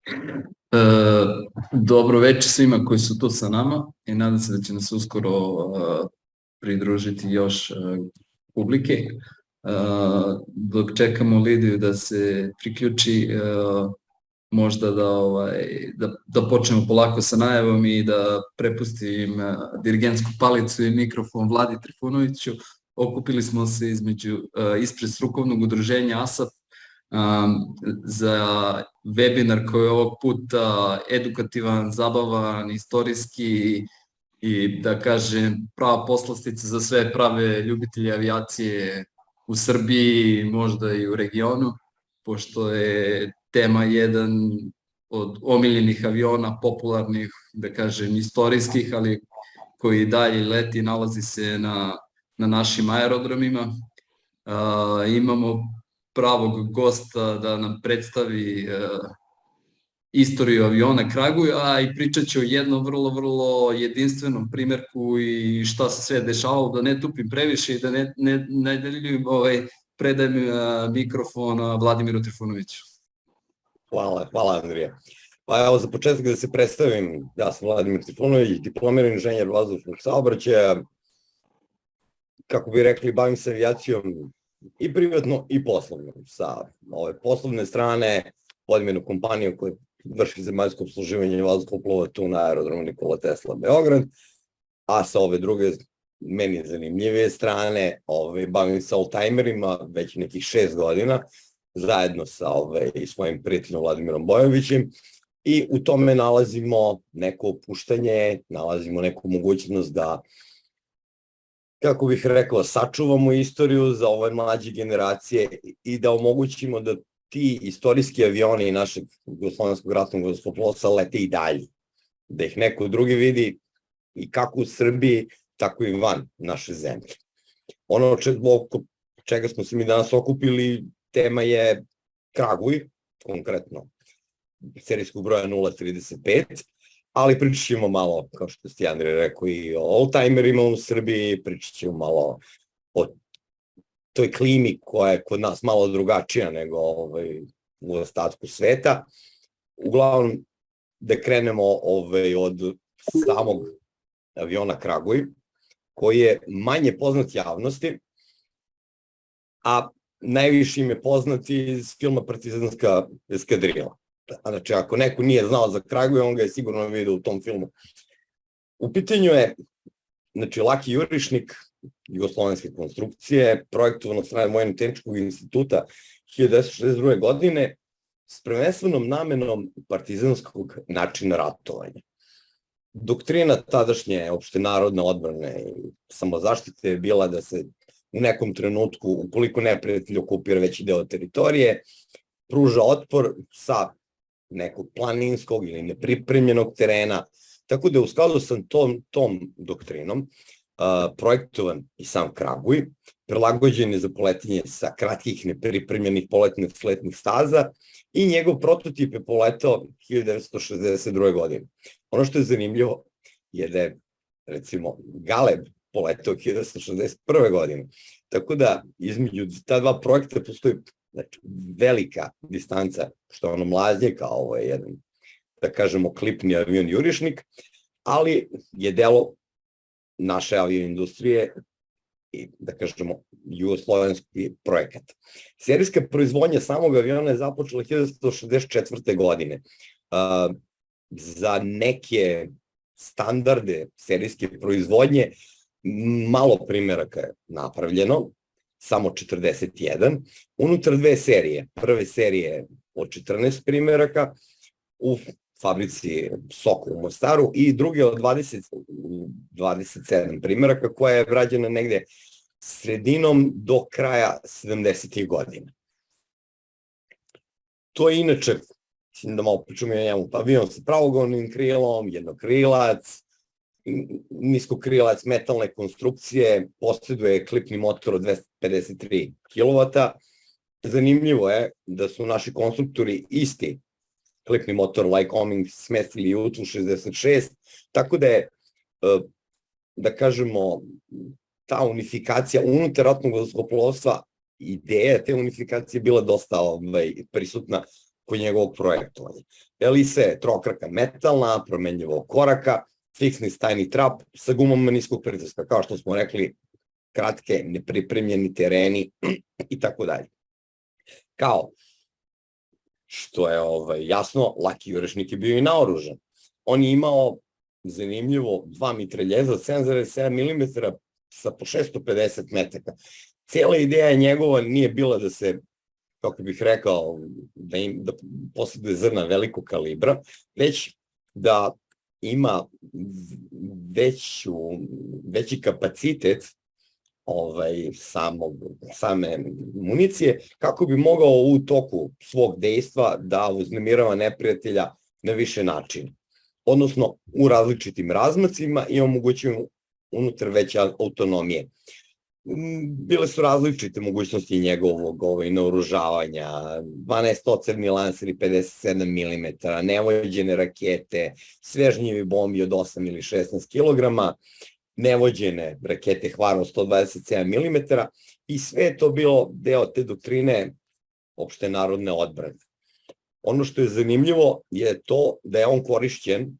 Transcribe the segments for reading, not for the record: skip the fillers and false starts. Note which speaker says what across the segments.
Speaker 1: E, Dobro večer svima koji su tu sa nama i nadam se da će nas uskoro pridružiti još publike. Dok čekamo Lidiju da se priključi, možda da počnemo polako sa najavom i da prepustim dirigentsku palicu i mikrofon Vladi Trifunoviću. Okupili smo se ispred strukovnog udruženja ASAP za webinar koji je ovog puta edukativan, zabavan, istorijski i da kažem prava poslastica za sve prave ljubitelje avijacije u Srbiji, možda i u regionu, pošto je tema jedan od omiljenih aviona, popularnih, da kažem, istorijskih, ali koji dalje leti, nalazi se na našim aerodromima. Imamo pravog gosta da nam predstavi istoriju aviona Kraguja i pričat će o jednom vrlo jedinstvenom primjerku i šta se sve dešavalo, da ne tupim previše i da ne deljujem, predajem mikrofon Vladimiru Trifunoviću.
Speaker 2: Hvala Andrija. Pa evo za početak da se predstavim, ja sam Vladimir Trifunović, diplomirani inženjer vazdušnog saobraćaja, kako bi rekli, bavim se avijacijom i privatno i poslovno. Sa ove poslovne strane vodim jednu kompaniju koja vrši zemaljsko obsluživanje vazduhoplova tu na aerodromu Nikola Tesla Beograd, a sa ove druge, meni zanimljivije strane, bavim se oldtimerima već nekih 6 godina, zajedno sa svojim prijateljom Vladimirom Bojovićem, i u tome nalazimo neko opuštanje, nalazimo neku mogućnost da, kako bih rekao, sačuvamo istoriju za ove mlađe generacije i da omogućimo da ti istorijski avioni našeg Jugoslovenskog ratnog vazduhoplovstva lete i dalje. Da ih neko drugi vidi i kako u Srbiji, tako i van naše zemlje. Ono čega smo se mi danas okupili, tema je Kraguj, konkretno serijskog broja 035, ali pričat ćemo malo, kao što ste Andrej rekao, i o oldtimerima u Srbiji, pričat ćemo malo o toj klimi koja je kod nas malo drugačija nego u ostatku sveta. Uglavnom, da krenemo od samog aviona Kraguj, koji je manje poznat javnosti, a najviše im je poznat iz filma Partizanska eskadrila. Znači, ako neko nije znao za Kraguj, on ga je sigurno vidio u tom filmu. U pitanju je, znači, laki jurišnik jugoslovenske konstrukcije, projektovan od strane Vojno-tehničkog instituta 1962. godine, s prvenstvenom namenom partizanskog načina ratovanja. Doktrina tadašnje opštenarodne odbrane i samozaštite je bila da se u nekom trenutku, ukoliko neprijatelj okupira veći deo teritorije, pruža otpor sa nekog planinskog ili nepripremljenog terena, tako da u skladu sa tom doktrinom projektovan i sam Kraguj, prilagođen je za poletenje sa kratkih nepripremljenih poletnih sletnih staza i njegov prototip je poletao 1962. godine. Ono što je zanimljivo je da je, recimo, Galeb poletao 1961. godine, tako da između ta dva projekta postoji, znači, velika distanca, što je ono mlađe kao jedan, da kažemo, klipni avion jurišnik, ali je delo naše avioindustrije i, da kažemo, jugoslovenski projekat. Serijska proizvodnja samog aviona je započela 1964. godine. Za neke standarde serijske proizvodnje malo primeraka je napravljeno, samo 41, unutar dve serije. Prve serije od 14 primeraka u fabrici Sokol u Mostaru i druge od 27 primeraka koja je rađena negde sredinom do kraja 70. godina. To je inače, da malo pričamo o njemu, avion sa pravogovnim krilom, jednokrilac, niskokrilac metalne konstrukcije, posjeduje klipni motor od 253 kW. Zanimljivo je da su naši konstruktori isti klipni motor Lycoming smestili u Tu-66, tako da je, da kažemo, ta unifikacija unutar ratnog vazduhoplovstva, ideja te unifikacije bila dosta prisutna kod njegovog projektovanja. Elise trokraka metalna, promenljivog koraka, fiksni stajni trap sa gumama niskog pritiska, kao što smo rekli, kratke, nepripremljeni tereni i tako dalje. Kao što je jasno, Laki Jurešnik je bio i naoružan. On je imao, zanimljivo, 2 mitraljeza od 7,7 mm sa po 650 metaka. Cijela ideja njegova nije bila da se, kako bih rekao, da posjeduje zrna velikog kalibra, već da ima veći kapacitet same municije, kako bi mogao u toku svog dejstva da uznemirava neprijatelja na više načina. Odnosno, u različitim razmacima i omogućuje unutar veće autonomije. Bile su različite mogućnosti njegovog naoružavanja, 12-ocevni lanseri 57 mm, nevođene rakete, svežnjivi bombi od 8 ili 16 kg, nevođene rakete Hvarno 127 mm i sve je to bilo deo te doktrine opšte narodne odbrane. Ono što je zanimljivo je to da je on korišćen,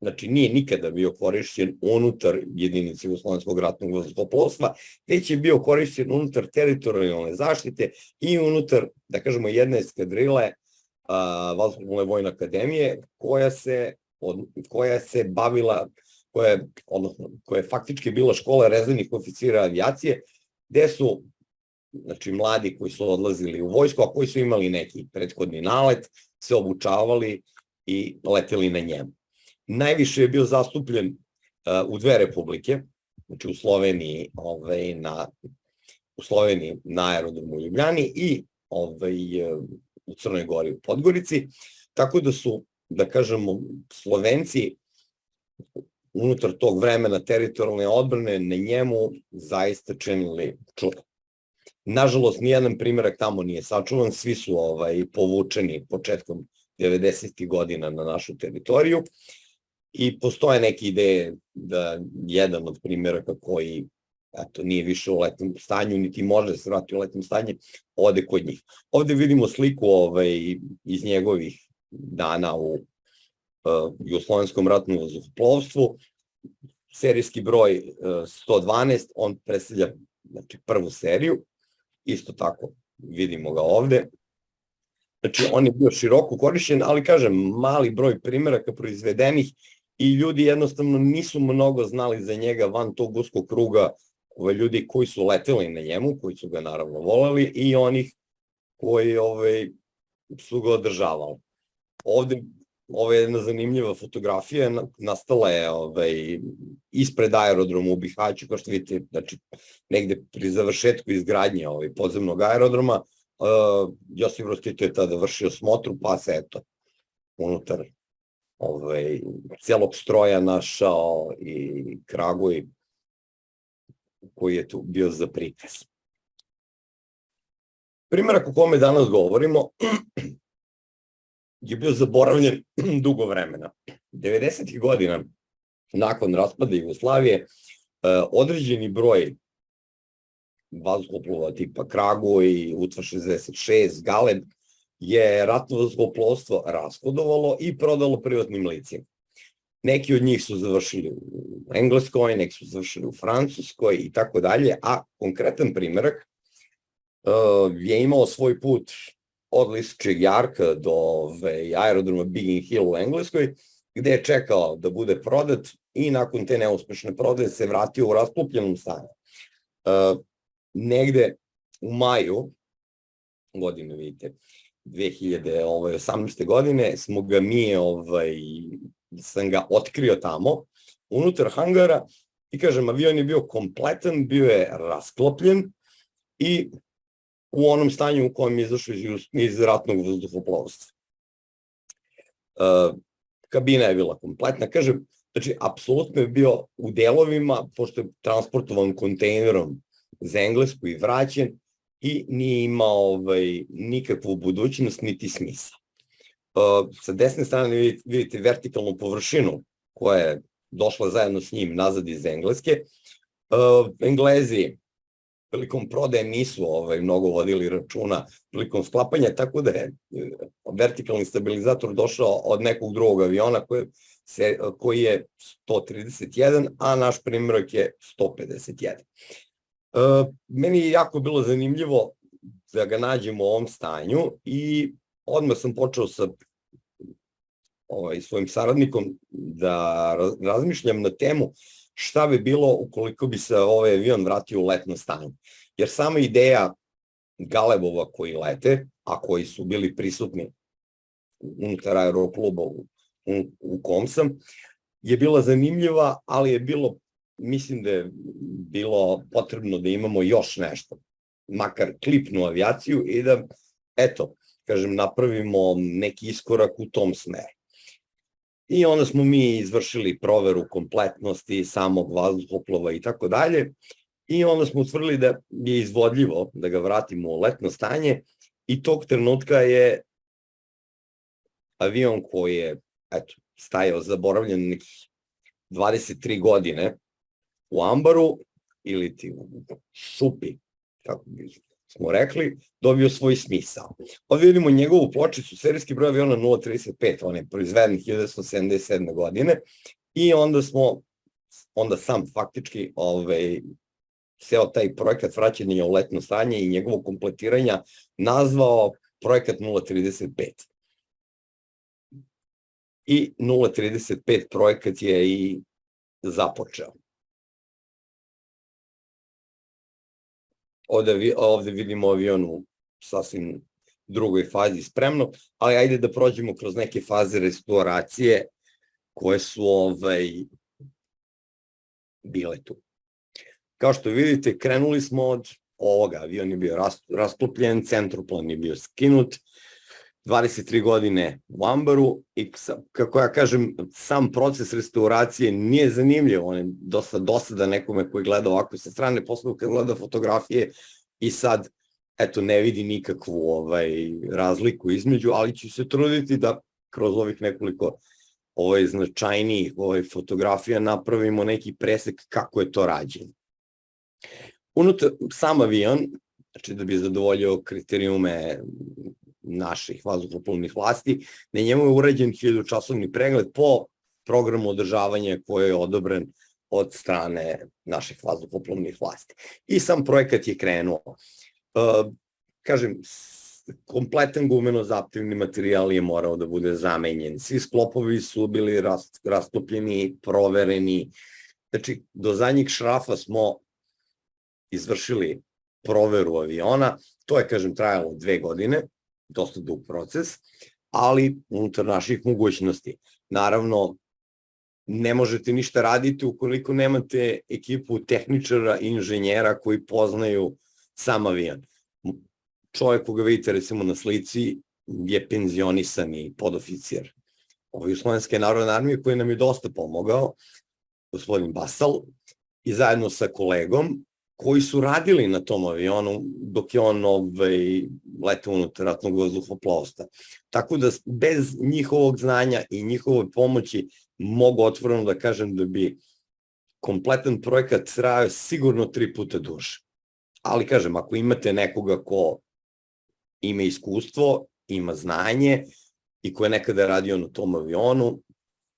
Speaker 2: znači nije nikada bio korišćen unutar jedinice Jugoslovenskog ratnog vazduhoplovstva, već je bio korišćen unutar teritorijalne zaštite i unutar, da kažemo, jedne eskadrile Vazduhoplovne vojne akademije koja se bavila, koja je faktički bila škola rezervnih oficira avijacije, gde su mladi koji su odlazili u vojsku, a koji su imali neki prethodni nalet, se obučavali i leteli na njemu. Najviše je bio zastupljen u 2 republike, znači u Sloveniji na aerodromu u Ljubljani i u Crnoj Gori u Podgorici, tako da su, da kažemo, Slovenci unutar tog vremena teritorijalne odbrane na njemu zaista činili čudo. Nažalost, nijedan primerak tamo nije sačuvan, svi su povučeni početkom 90. godina na našu teritoriju i postoje neke ideje da jedan od primeraka koji nije više u letnom stanju, niti može da se vrati u letnom stanje, ode kod njih. Ovde vidimo sliku iz njegovih dana u Jugoslovenskom ratnom vazduhoplovstvu, serijski broj 112, on predstavlja prvu seriju, isto tako vidimo ga ovde. Znači, on je bio široko korišćen, ali kažem, mali broj primeraka proizvedenih i ljudi jednostavno nisu mnogo znali za njega van tog uskog kruga, ljudi koji su leteli na njemu, koji su ga naravno voleli i onih koji su ga održavali. Ovde, ovo je jedna zanimljiva fotografija, nastala je ispred aerodroma u Bihaću, kao što vidite, znači negde pri završetku izgradnje podzemnog aerodroma, Josip Broz Tito je tada vršio smotru, pa se eto, unutar celog stroja našao i Kragujevcu koji je tu bio za prikaz. Primerak o kome danas govorimo je bio zaboravljen dugo vremena. 90. godina, nakon raspada Jugoslavije, određeni broj vazduhoplova tipa Kraguj, Utva 66, Galeb, je ratno vazduhoplovstvo rashodovalo i prodalo privatnim licima. Neki od njih su završili u Engleskoj, neki su završili u Francuskoj i tako dalje, a konkretan primerak je imao svoj put od Lističeg jarka do aerodroma Biggin Hill u Engleskoj, gde je čekao da bude prodat i nakon te neuspešne prodaje se vratio u rasklopljenom stanju. Negde u maju godine, vidite, 2018. godine smo ga sam ga otkrio tamo, unutar hangara i kažem, avion je bio kompletan, bio je rasklopljen i u onom stanju u kojem je izašao iz ratnog vazduhoplovstva. Kabina je bila kompletna, kažem, znači, apsolutno je bio u delovima, pošto je transportovan kontejnerom za Englesku i vraćen i nije imao nikakvu budućnost niti smisla. Sa desne strane vidite vertikalnu površinu koja je došla zajedno s njim nazad iz Engleske. Englezi prilikom prodaje nisu mnogo vodili računa prilikom sklapanja, tako da je vertikalni stabilizator došao od nekog drugog aviona koji je 131, a naš primjerak je 151. Meni je jako bilo zanimljivo da ga nađemo u ovom stanju i odmah sam počeo sa svojim saradnikom da razmišljam na temu šta bi bilo ukoliko bi se ovaj avion vratio u letno stanje. Jer sama ideja galebova koji lete, a koji su bili prisutni unutar aerokluba u kom sam, je bila zanimljiva, ali je bilo, mislim da je bilo potrebno da imamo još nešto, makar klipnu avijaciju i da, eto, kažem, napravimo neki iskorak u tom smeru. I onda smo mi izvršili proveru kompletnosti samog vazduhoplova i tako dalje. I onda smo utvrdili da je izvodljivo da ga vratimo u letno stanje i tog trenutka je avion koji je stajao zaboravljen nekih 23 godine u ambaru ili u šupi, kako smo rekli, dobio svoj smisao. Ovdje vidimo njegovu pločicu, serijski broj aviona 035, on je proizveden 1977. godine i onda sam faktički ceo taj projekat vraćanja u letno stanje i njegovo kompletiranja nazvao projekat 035. I 035 projekat je i započeo. Ovde vidimo avion u sasvim drugoj fazi spremno, ali ajde da prođemo kroz neke faze restauracije koje su bile tu. Kao što vidite, krenuli smo od ovoga, avion je bio rasklopljen, centroplan je bio skinut, 23 godine u ambaru i, kako ja kažem, sam proces restauracije nije zanimljiv, on je dosta dosada nekome koji gleda ovako sa strane, posle kad gleda fotografije i sad, eto, ne vidi nikakvu razliku između, ali ću se truditi da kroz ovih nekoliko značajnijih fotografija napravimo neki presek kako je to rađeno. Unutar sam avion, znači da bi zadovoljio kriterijume naših vazduhoplovnih vlasti, na njemu je urađen 1000-časovni pregled po programu održavanja koji je odobren od strane naših vazduhoplovnih vlasti. I sam projekat je krenuo. Kažem, kompletan gumeno-zaptivni materijal je morao da bude zamenjen. Svi sklopovi su bili rasklopljeni, provereni. Znači, do zadnjeg šrafa smo izvršili proveru aviona. To je, kažem, trajalo 2 godine, dosta dug proces, ali unutar naših mogućnosti. Naravno, ne možete ništa raditi ukoliko nemate ekipu tehničara i inženjera koji poznaju sam avion. Čovjek koga vidite recimo na slici je penzionisani podoficijer Jugoslovenske narodne armije koji nam je dosta pomogao, gospodin Basal, i zajedno sa kolegom koji su radili na tom avionu dok je on letao unutar ratnog vazduhoplovstva. Tako da bez njihovog znanja i njihove pomoći mogu otvoreno da kažem da bi kompletan projekat trajao sigurno 3 puta duže. Ali kažem, ako imate nekoga ko ima iskustvo, ima znanje i ko je nekada radio na tom avionu,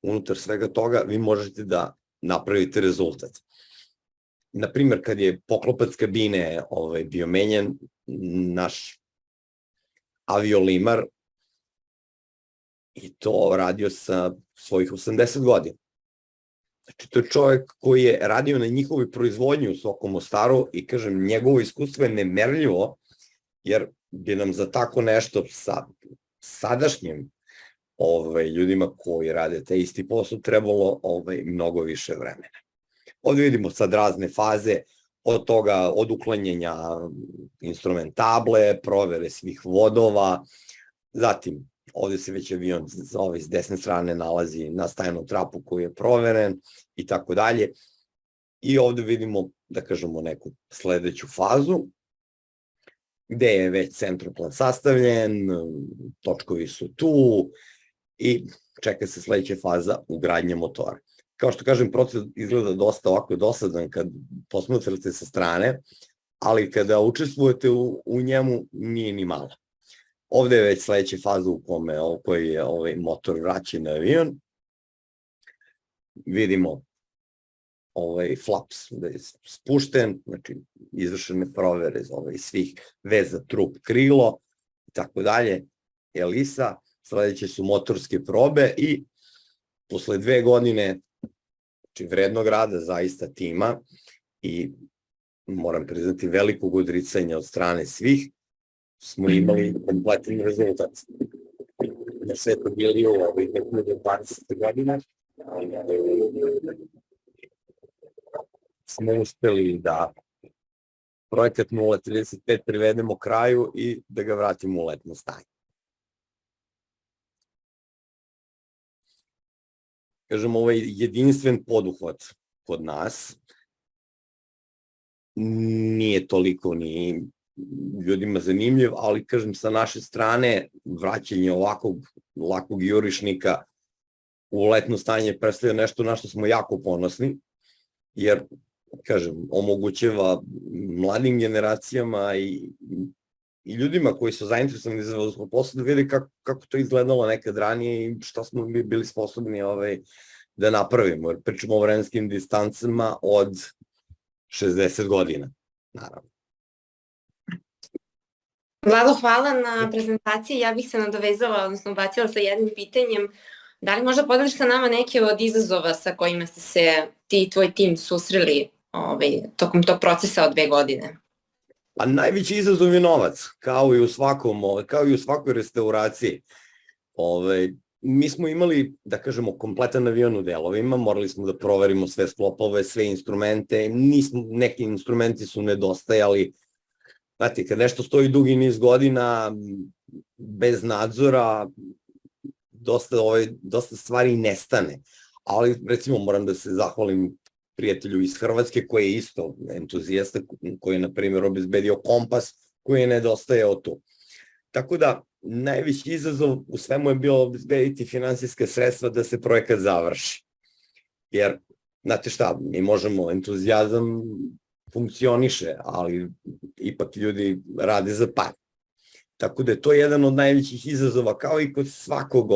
Speaker 2: unutar svega toga vi možete da napravite rezultat. Naprimjer, kad je poklopac kabine bio menjan, naš aviolimar i to radio sa svojih 80 godina. Znači, to je čovjek koji je radio na njihovoj proizvodnji u Sokom Mostaru i, kažem, njegovo iskustvo je nemerljivo, jer bi nam za tako nešto sa sadašnjim ljudima koji rade te isti posao trebalo mnogo više vremena. Ovdje vidimo sad razne faze, od toga, od uklanjanja instrumentable, provere svih vodova, zatim ovdje se već avion s desne strane nalazi na stajnom trapu koji je proveren i tako dalje. I ovdje vidimo, da kažemo, neku sledeću fazu, gde je već centroplan sastavljen, točkovi su tu i čeka se sledeća faza ugradnje motora. Kao što kažem, proces izgleda dosta ovako dosadan kad posmatrate sa strane, ali kada učestvujete u njemu nije ni malo. Ovde je već sledeća faza u kojoj je ovaj motor vraćen na avion. Vidimo flaps da je spušten, znači izvršene provere svih veza, trup, krilo i tako dalje, elisa, sledeće su motorske probe i posle 2 godine znači vrednog rada zaista tima i moram priznati velikog odricanja od strane svih, smo imali kompletan rezultat. Na sve to bili u 2020. godine, smo uspeli da projekat 035 privedemo kraju i da ga vratimo u letno stanje. Kažem, ovaj jedinstven poduhvat kod nas nije toliko ni ljudima zanimljiv, ali kažem, sa naše strane vraćanje ovakvog lakog jurišnika u letno stanje predstavlja nešto na što smo jako ponosni, jer, kažem, omogućava mladim generacijama i ljudima koji su zainteresovani za vazduhoplovstvo da vide kako to izgledalo nekad ranije i šta smo bili sposobni da napravimo, jer pričamo o vremenskim distancama od 60 godina, naravno.
Speaker 3: Vlado, hvala na prezentaciji. Ja bih se nadovezala, odnosno ubacila sa jednim pitanjem. Da li možda podeliš sa nama neke od izazova sa kojima ste se ti i tvoj tim susreli tokom tog procesa od 2 godine?
Speaker 2: Pa najveći izazov je novac, kao i u svakoj restauraciji. Mi smo imali, da kažemo, kompletan avion u delovima, morali smo da proverimo sve sklopove, sve instrumente, neki instrumenti su nedostajali. Znate, kad nešto stoji dugi niz godina, bez nadzora, dosta stvari nestane. Ali, recimo, moram da se zahvalim prijatelju iz Hrvatske, koji je isto entuzijasta, koji je, na primjer, obezbedio kompas, koji je nedostajao tu. Tako da, najveći izazov u svemu je bilo obezbediti finansijska sredstva da se projekat završi. Jer, znate šta, mi možemo, entuzijazam funkcioniše, ali ipak ljudi rade za par. Tako da je to jedan od najvećih izazova, kao i kod svakog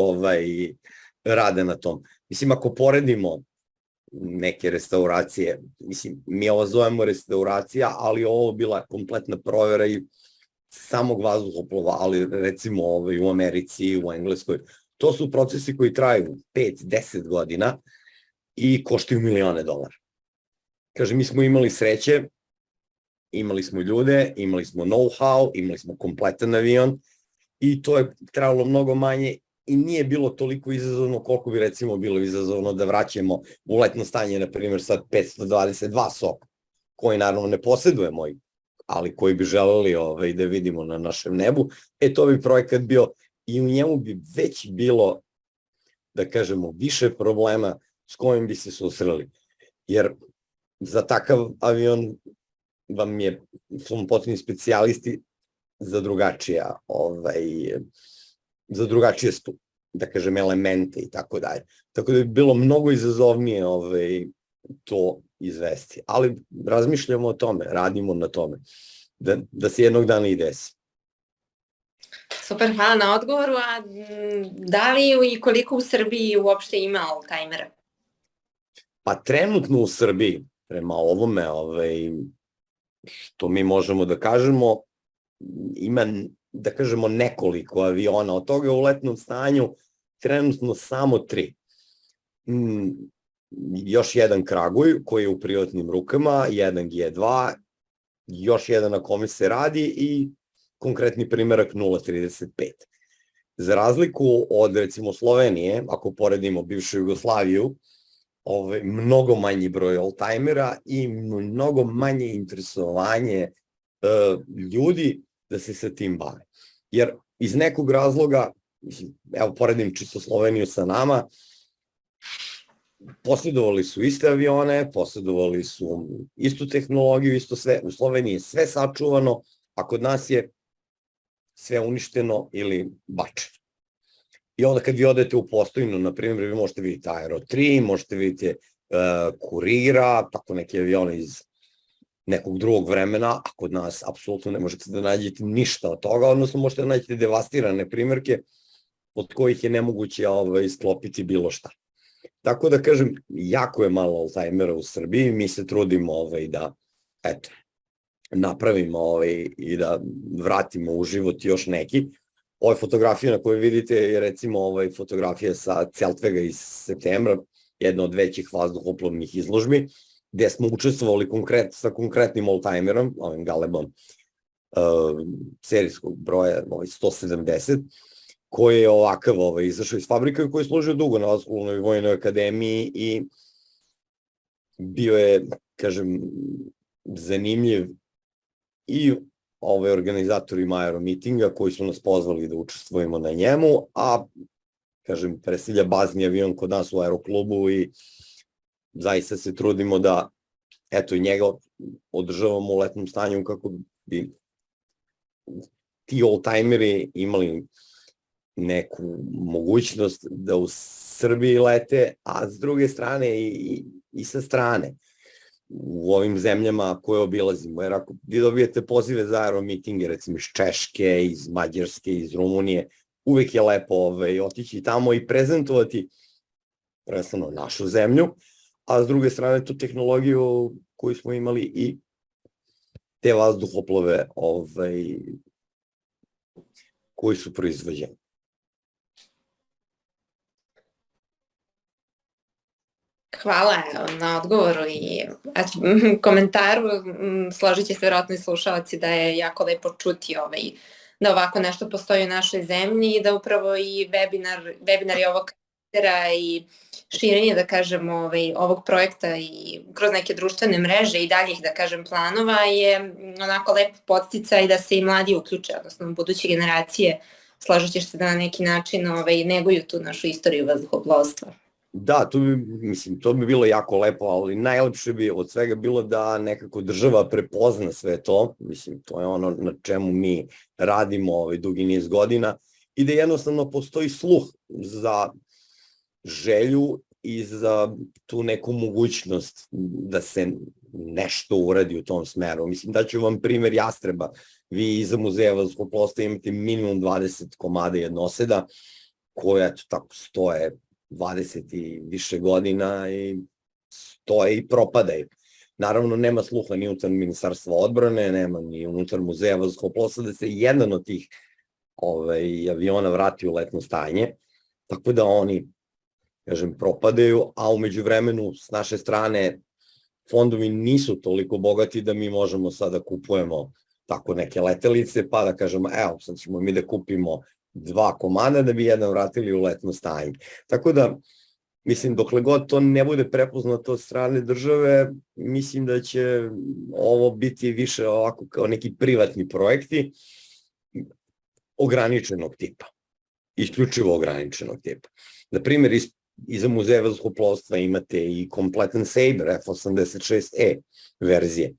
Speaker 2: rade na tom. Mislim, ako poredimo neke restauracije, mislim, mi ovo zovemo restauracija, ali ovo bila kompletna provera i samog vazduhoplova, ali recimo u Americi, u Engleskoj, to su procesi koji traju 5-10 godina i koštaju milione dolara. Kaže, mi smo imali sreće, imali smo ljude, imali smo know-how, imali smo kompletan avion i to je trajalo mnogo manje i nije bilo toliko izazovno koliko bi recimo bilo izazovno da vraćamo u letno stanje, na primjer, sad 522 soka, koji naravno ne posedujemo, ali koji bi želeli da vidimo na našem nebu. To bi projekat bio i u njemu bi već bilo, da kažemo, više problema s kojim bi se susreli. Jer za takav avion vam su potrebni specijalisti za drugačije da kažem, elemente i tako dalje. Tako da bi bilo mnogo izazovnije to izvesti. Ali razmišljamo o tome, radimo na tome, da se jednog dana i desi.
Speaker 3: Super, hvala na odgovoru. A da li i koliko u Srbiji uopšte ima oldtimera?
Speaker 2: Pa trenutno u Srbiji, prema ovome, što mi možemo da kažemo, ima, da kažemo, nekoliko aviona. Od toga u letnom stanju trenutno samo 3. Još jedan Kraguj koji je u privatnim rukama, jedan G2, još jedan na kome se radi i konkretni primerak 035. Za razliku od, recimo, Slovenije, ako poredimo bivšu Jugoslaviju, mnogo manji broj oldtimera i mnogo manje interesovanje ljudi da se sa tim bave. Jer iz nekog razloga, evo poredim čisto Sloveniju sa nama, posjedovali su iste avione, posjedovali su istu tehnologiju, isto sve. U Sloveniji je sve sačuvano, a kod nas je sve uništeno ili bačeno. I onda kad vi odete u Postojnu, na primjer, vi možete vidjeti Aero 3, možete vidjeti Kurira, tako neke avione iz nekog drugog vremena, a kod nas apsolutno ne možete da nađete ništa od toga, odnosno možete da nađete devastirane primjerke od kojih je nemoguće sklopiti bilo šta. Tako da kažem, jako je malo oldtimera u Srbiji, mi se trudimo da, eto, napravimo i da vratimo u život još neki. Ove fotografije na koje vidite je recimo fotografija sa Celtvega iz septembra, jedna od većih vazduhoplovnih izložbi, gde smo učestvovali sa konkretnim oldtimerom, ovim Galebom serijskog broja 170, koji je ovakav izašao iz fabrika i koji je služio dugo na Vazduhoplovnoj vojnoj akademiji i bio je, kažem, zanimljiv i organizatorima aeromitinga koji su nas pozvali da učestvujemo na njemu, a, kažem, predstavlja bazni avion kod nas u aeroklubu i zaista se trudimo da, eto, i njega održavamo u letnom stanju kako bi ti oldtimeri imali neku mogućnost da u Srbiji lete, a s druge strane i sa strane u ovim zemljama koje obilazimo. Jer ako vi dobijete pozive za aeromitinge, recimo iz Češke, iz Mađarske, iz Rumunije, uvek je lepo otići tamo i prezentovati prvenstveno našu zemlju, a s druge strane tu tehnologiju koju smo imali i te vazduhoplove koji su proizvođeni.
Speaker 3: Hvala na odgovoru i komentaru. Složit će se vjerojatno i slušalci da je jako lepo čuti da ovako nešto postoji u našoj zemlji i da upravo i webinari ovog karaktera i širenje, da kažem, ovog projekta i kroz neke društvene mreže i daljih, da kažem, planova je onako lep podsticaj da se i mladi uključe, odnosno buduće generacije, složit ćeš se da na neki način neguju tu našu istoriju vazduhoplovstva.
Speaker 2: Da, to bi bilo jako lepo, ali najlepše bi od svega bilo da nekako država prepozna sve to, mislim, to je ono na čemu mi radimo dugi niz godina i da jednostavno postoji sluh za želju i za tu neku mogućnost da se nešto uradi u tom smeru. Mislim, daću vam primer Jastreba. Vi iza Muzeja vazduhoplovstva imate minimum 20 komada jednoseda koje tako stoje 20 i više godina i stoje i propadaju. Naravno, nema sluha ni unutar Ministarstva odbrane, nema ni unutar Muzeja vazduhoplovstva da se jedan od tih aviona vrati u letno stanje, tako da oni, kažem, propadaju, a umeđu vremenu s naše strane fondovi nisu toliko bogati da mi možemo sada kupujemo tako neke letelice, pa da kažemo, evo, sad ćemo mi da kupimo 2 komada da bi jedan vratili u letno stanje. Tako da, mislim, dokle god to ne bude prepoznato od strane države, mislim da će ovo biti više ovako kao neki privatni projekti ograničenog tipa, isključivo ograničenog tipa. Na primjer, iza Muzeja vazduhoplovstva imate i kompletan Sabre F-86E verzije.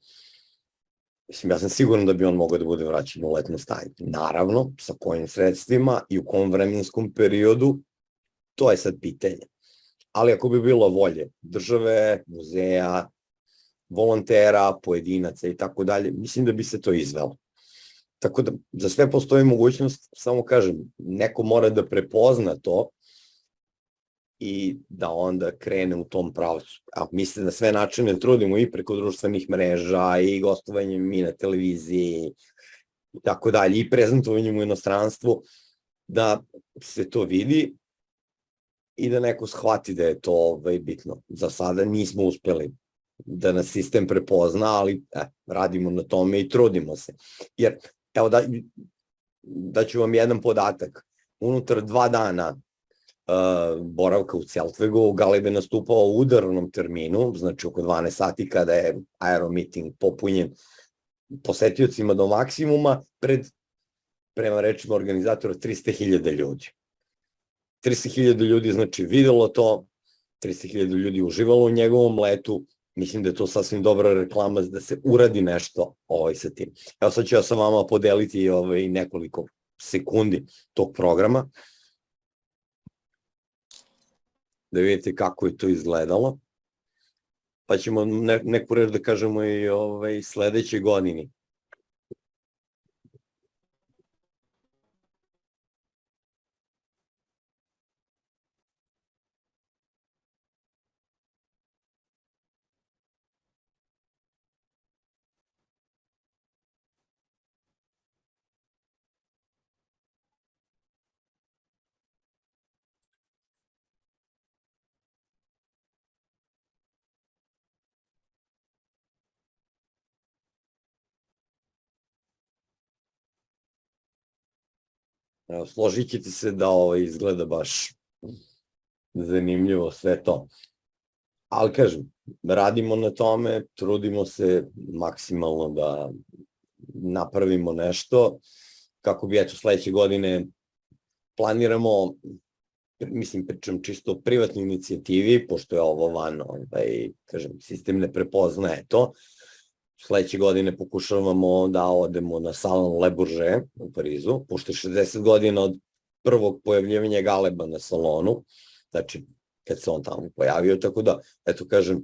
Speaker 2: Mislim, ja sam siguran da bi on mogao da bude vraćen u letno stanje. Naravno, sa kojim sredstvima i u kom vremenskom periodu, to je sad pitanje. Ali ako bi bilo volje države, muzeja, volontera, pojedinaca i tako dalje, mislim da bi se to izvelo. Tako da za sve postoji mogućnost, samo kažem, neko mora da prepozna to i da onda krene u tom pravcu. A mi se na sve načine trudimo i preko društvenih mreža i gostovanjem i na televiziji i tako dalje i prezentovanjem u inostranstvu da se to vidi i da neko shvati da je to bitno. Za sada nismo uspeli da nas sistem prepozna, ali radimo na tome i trudimo se. Jer, evo daću vam jedan podatak. Unutar 2 dana boravka u Celtvegu, Galeb je nastupao u udarnom terminu, znači oko 12 sati kada je aeromiting popunjen posetiocima do maksimuma, prema rečima organizatora, 300.000 ljudi. 300.000 ljudi znači videlo to, 300.000 ljudi uživalo u njegovom letu, mislim da je to sasvim dobra reklama da se uradi nešto sa tim. Evo sad ću ja sa vama podeliti nekoliko sekundi tog programa, da vidite kako je to izgledalo. pa ćemo neku reč da kažemo i sledeće godini. Složit ćete se da izgleda baš zanimljivo sve to. Ali kažem, radimo na tome, trudimo se maksimalno da napravimo nešto kako bi sledeće godine planiramo, mislim, pričam čisto o privatnoj inicijativi, pošto je ovo van, kažem, sistem ne prepoznaje to. Sledeće godine pokušavamo da odemo na salon Le Bourget u Parizu, pošto je 60 godina od prvog pojavljivanja Galeba na salonu, znači kad se on tamo pojavio, tako da, eto kažem,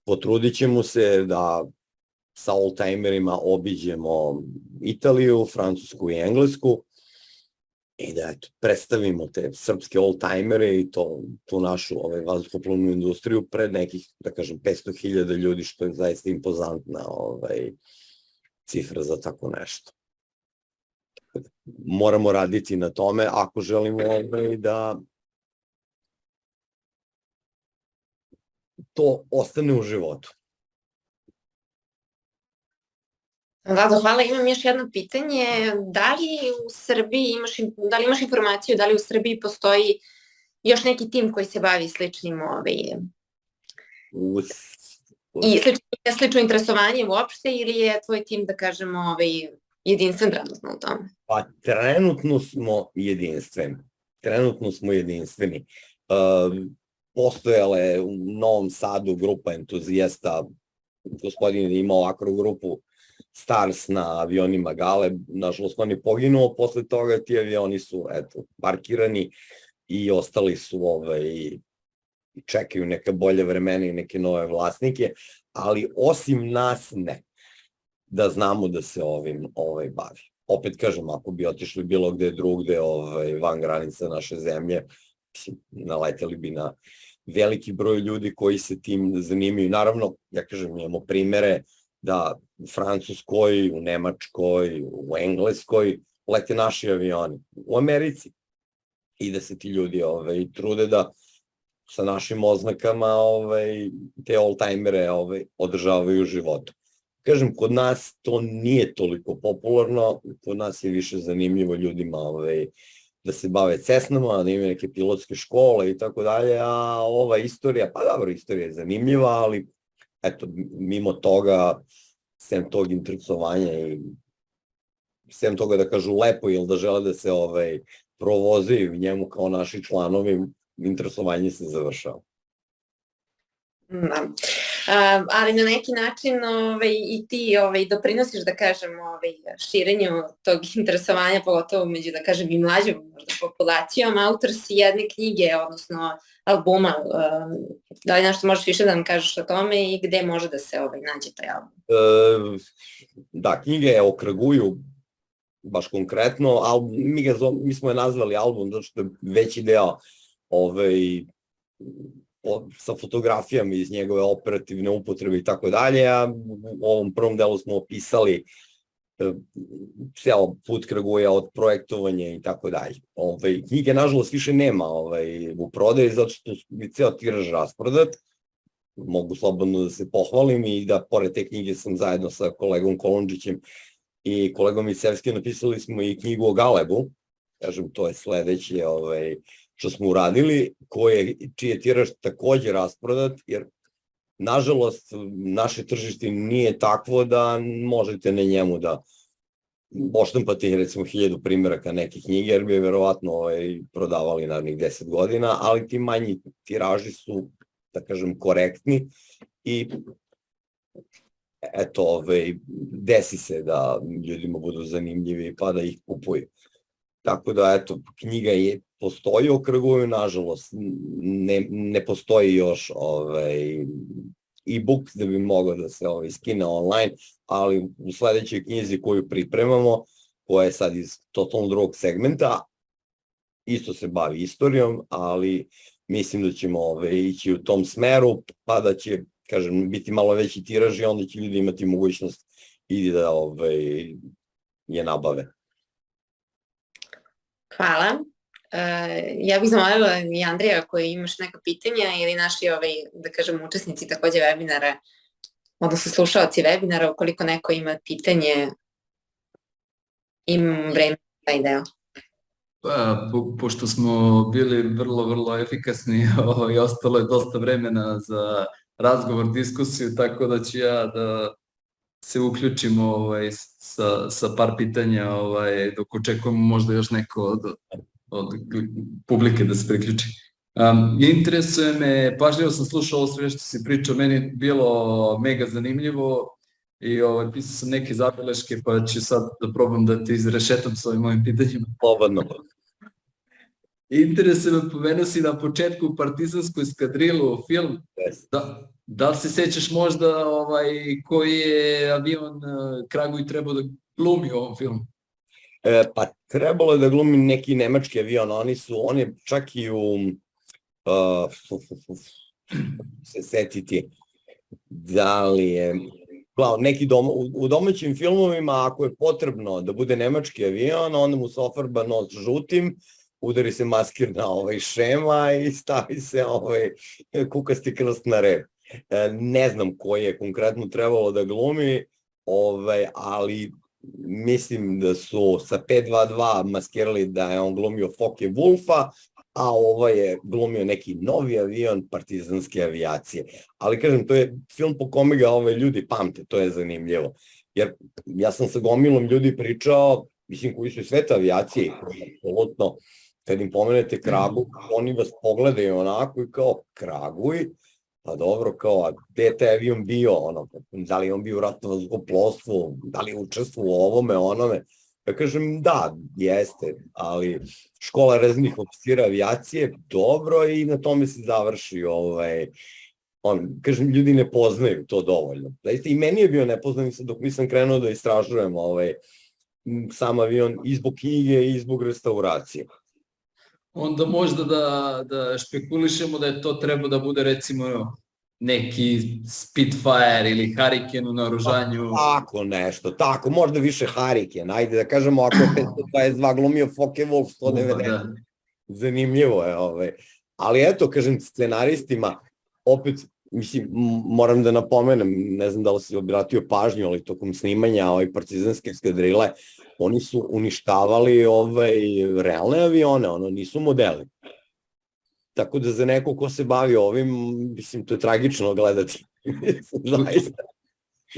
Speaker 2: potrudit ćemo se da sa oldtimerima obiđemo Italiju, Francusku i Englesku i da predstavimo te srpske oldtimere i tu našu vazduhoplovnu industriju pred nekih, da kažem, 500.000 ljudi, što je zaista impozantna cifra za tako nešto. Moramo raditi na tome ako želimo da to ostane u životu.
Speaker 3: Vlado, hvala. Imam još jedno pitanje. Da li u Srbiji imaš informaciju, da li u Srbiji postoji još neki tim koji se bavi sličnim i slično interesovanje uopšte, ili je tvoj tim, da kažemo, jedinstven trenutno u tome?
Speaker 2: Pa trenutno smo jedinstveni. Postojala je u Novom Sadu grupa entuzijasta, gospodin je imao ovakvu grupu Stars na avionima Galeb, nažalost on je poginuo, posle toga ti avioni su parkirani i ostali su čekaju neka bolje vremena i neke nove vlasnike, ali osim nas ne, da znamo da se ovim bavi. Opet kažem, ako bi otišli bilo gde drugde van granica naše zemlje, naleteli bi na veliki broj ljudi koji se tim zanimaju. Naravno, ja kažem, imamo primere da u Francuskoj, u Nemačkoj, u Engleskoj lete naši avioni, u Americi, i da se ti ljudi trude da sa našim oznakama te oldtimere održavaju u životu. Kažem, kod nas to nije toliko popularno, kod nas je više zanimljivo ljudima da se bave Cessnama, da imaju neke pilotske škole i tako dalje, a ova istorija, pa dobro, istorija je zanimljiva, ali eto, mimo toga, sem tog interesovanja i sem toga da kažu lepo ili da žele da se provoze u njemu kao naši članovi, interesovanje se završava.
Speaker 3: Da. Ali na neki način i ti doprinosiš, da kažem, širenju tog interesovanja, pogotovo među, da kažem, i mlađom populacijom. Autor si jedne knjige, odnosno albuma. Da li nešto možeš više da nam kažeš o tome i gde može da se nađe taj album?
Speaker 2: Da, knjiga je o Kraguju, baš konkretno. Mi smo je nazvali album, zato što je veći deo sa fotografijama iz njegove operativne upotrebe i tako dalje, a u ovom prvom delu smo opisali ceo put Kraguja od projektovanja i tako dalje. Knjige, nažalost, više nema u prodaji, zato što je ceo tiraž rasprodat. Mogu slobodno da se pohvalim i da pored te knjige sam zajedno sa kolegom Kolundžićem i kolegom iz Sevske napisali smo i knjigu o Galebu. Kažem, to je sledeće što smo uradili, čiji je tiraž takođe rasprodat, jer nažalost naše tržište nije takvo da možete na njemu da poštampate recimo 1000 primeraka neke knjige, jer bi verovatno prodavali narednih 10 godina, ali ti manji tiraži su, da kažem, korektni i eto, desi se da ljudima budu zanimljivi pa da ih kupuju. Tako da, eto, knjiga postoji o Kraguju, nažalost, ne postoji još e-book da bi mogao da se skine online, ali u sledećoj knjizi koju pripremamo, koja je sad iz totalno drugog segmenta, isto se bavi istorijom, ali mislim da ćemo ići u tom smeru, pa da će, kažem, biti malo veći tiraž i onda će ljudi imati mogućnost i da je nabave.
Speaker 3: Hvala. Ja bih zamolila i Andrija, koji imaš neka pitanja, ili naši, da kažem, učesnici takođe webinara, odnosno slušalci webinara, ukoliko neko ima pitanje, imam vreme za taj deo.
Speaker 1: Pa, pošto smo bili vrlo efikasni, ostalo je dosta vremena za razgovor, diskusiju, tako da ću ja da se uključim sa par pitanja dok očekujemo možda još neko od publike da se priključi. Interesuje me, pažljivo sam slušao ovo sve što si pričao, meni je bilo mega zanimljivo i pisao sam neke zabeleške, pa ću sad da probam da te izrešetam s ovim mojim pitanjima.
Speaker 2: Slobodno.
Speaker 1: Interesuje me, pomenuo si na početku Partizansku eskadrilu film. Da li se sećaš možda koji je avion Kraguj trebao da glumi u ovom filmu?
Speaker 2: Pa trebalo je da glumi neki nemački avion, on je čak i se setiti da li je neki u domaćim filmovima, ako je potrebno da bude nemački avion, onda mu se ofarba nos žutim, udari se maskirna šema i stavi se kukasti krst na rep. Ne znam koji je konkretno trebalo da glumi, ali mislim da su sa 522 maskirali da je on glumio Focke Wulfa, a ovo je glumio neki novi avion partizanske avijacije. Ali kažem, to je film po kome ga ljudi pamte, to je zanimljivo. Jer ja sam sa gomilom ljudi pričao, mislim koji su iz sveta avijacije, apsolutno, kad im pomenete Kraguj, oni vas pogledaju onako i kao Kraguj, pa dobro, kao, a gde je taj avion bio, da li je on bio u ratnom vazduhoplovstvu, da li je učestvovao u ovome, onome. Ja kažem, da, jeste, ali škola rezervnih oficira avijacije, dobro, i na tome se završi, kažem, ljudi ne poznaju to dovoljno. Zaista i meni je bio nepoznani dok nisam krenuo da istražujem sam avion i zbog knjige i zbog restauracije.
Speaker 1: Onda možda da špekulišemo da je to trebao da bude recimo neki Spitfire ili Hurricane u naoružanju.
Speaker 2: Tako nešto, tako, možda više Hurricane, ajde da kažemo ako je 522 glumio Focke Wulf 190, zanimljivo je. Ali eto, kažem, scenaristima, opet, mislim, moram da napomenem, ne znam da li si obratio pažnju, ali tokom snimanja partizanske eskadrile, oni su uništavali realne avione, nisu modeli. Tako da za neko ko se bavi ovim, mislim, to je tragično gledati.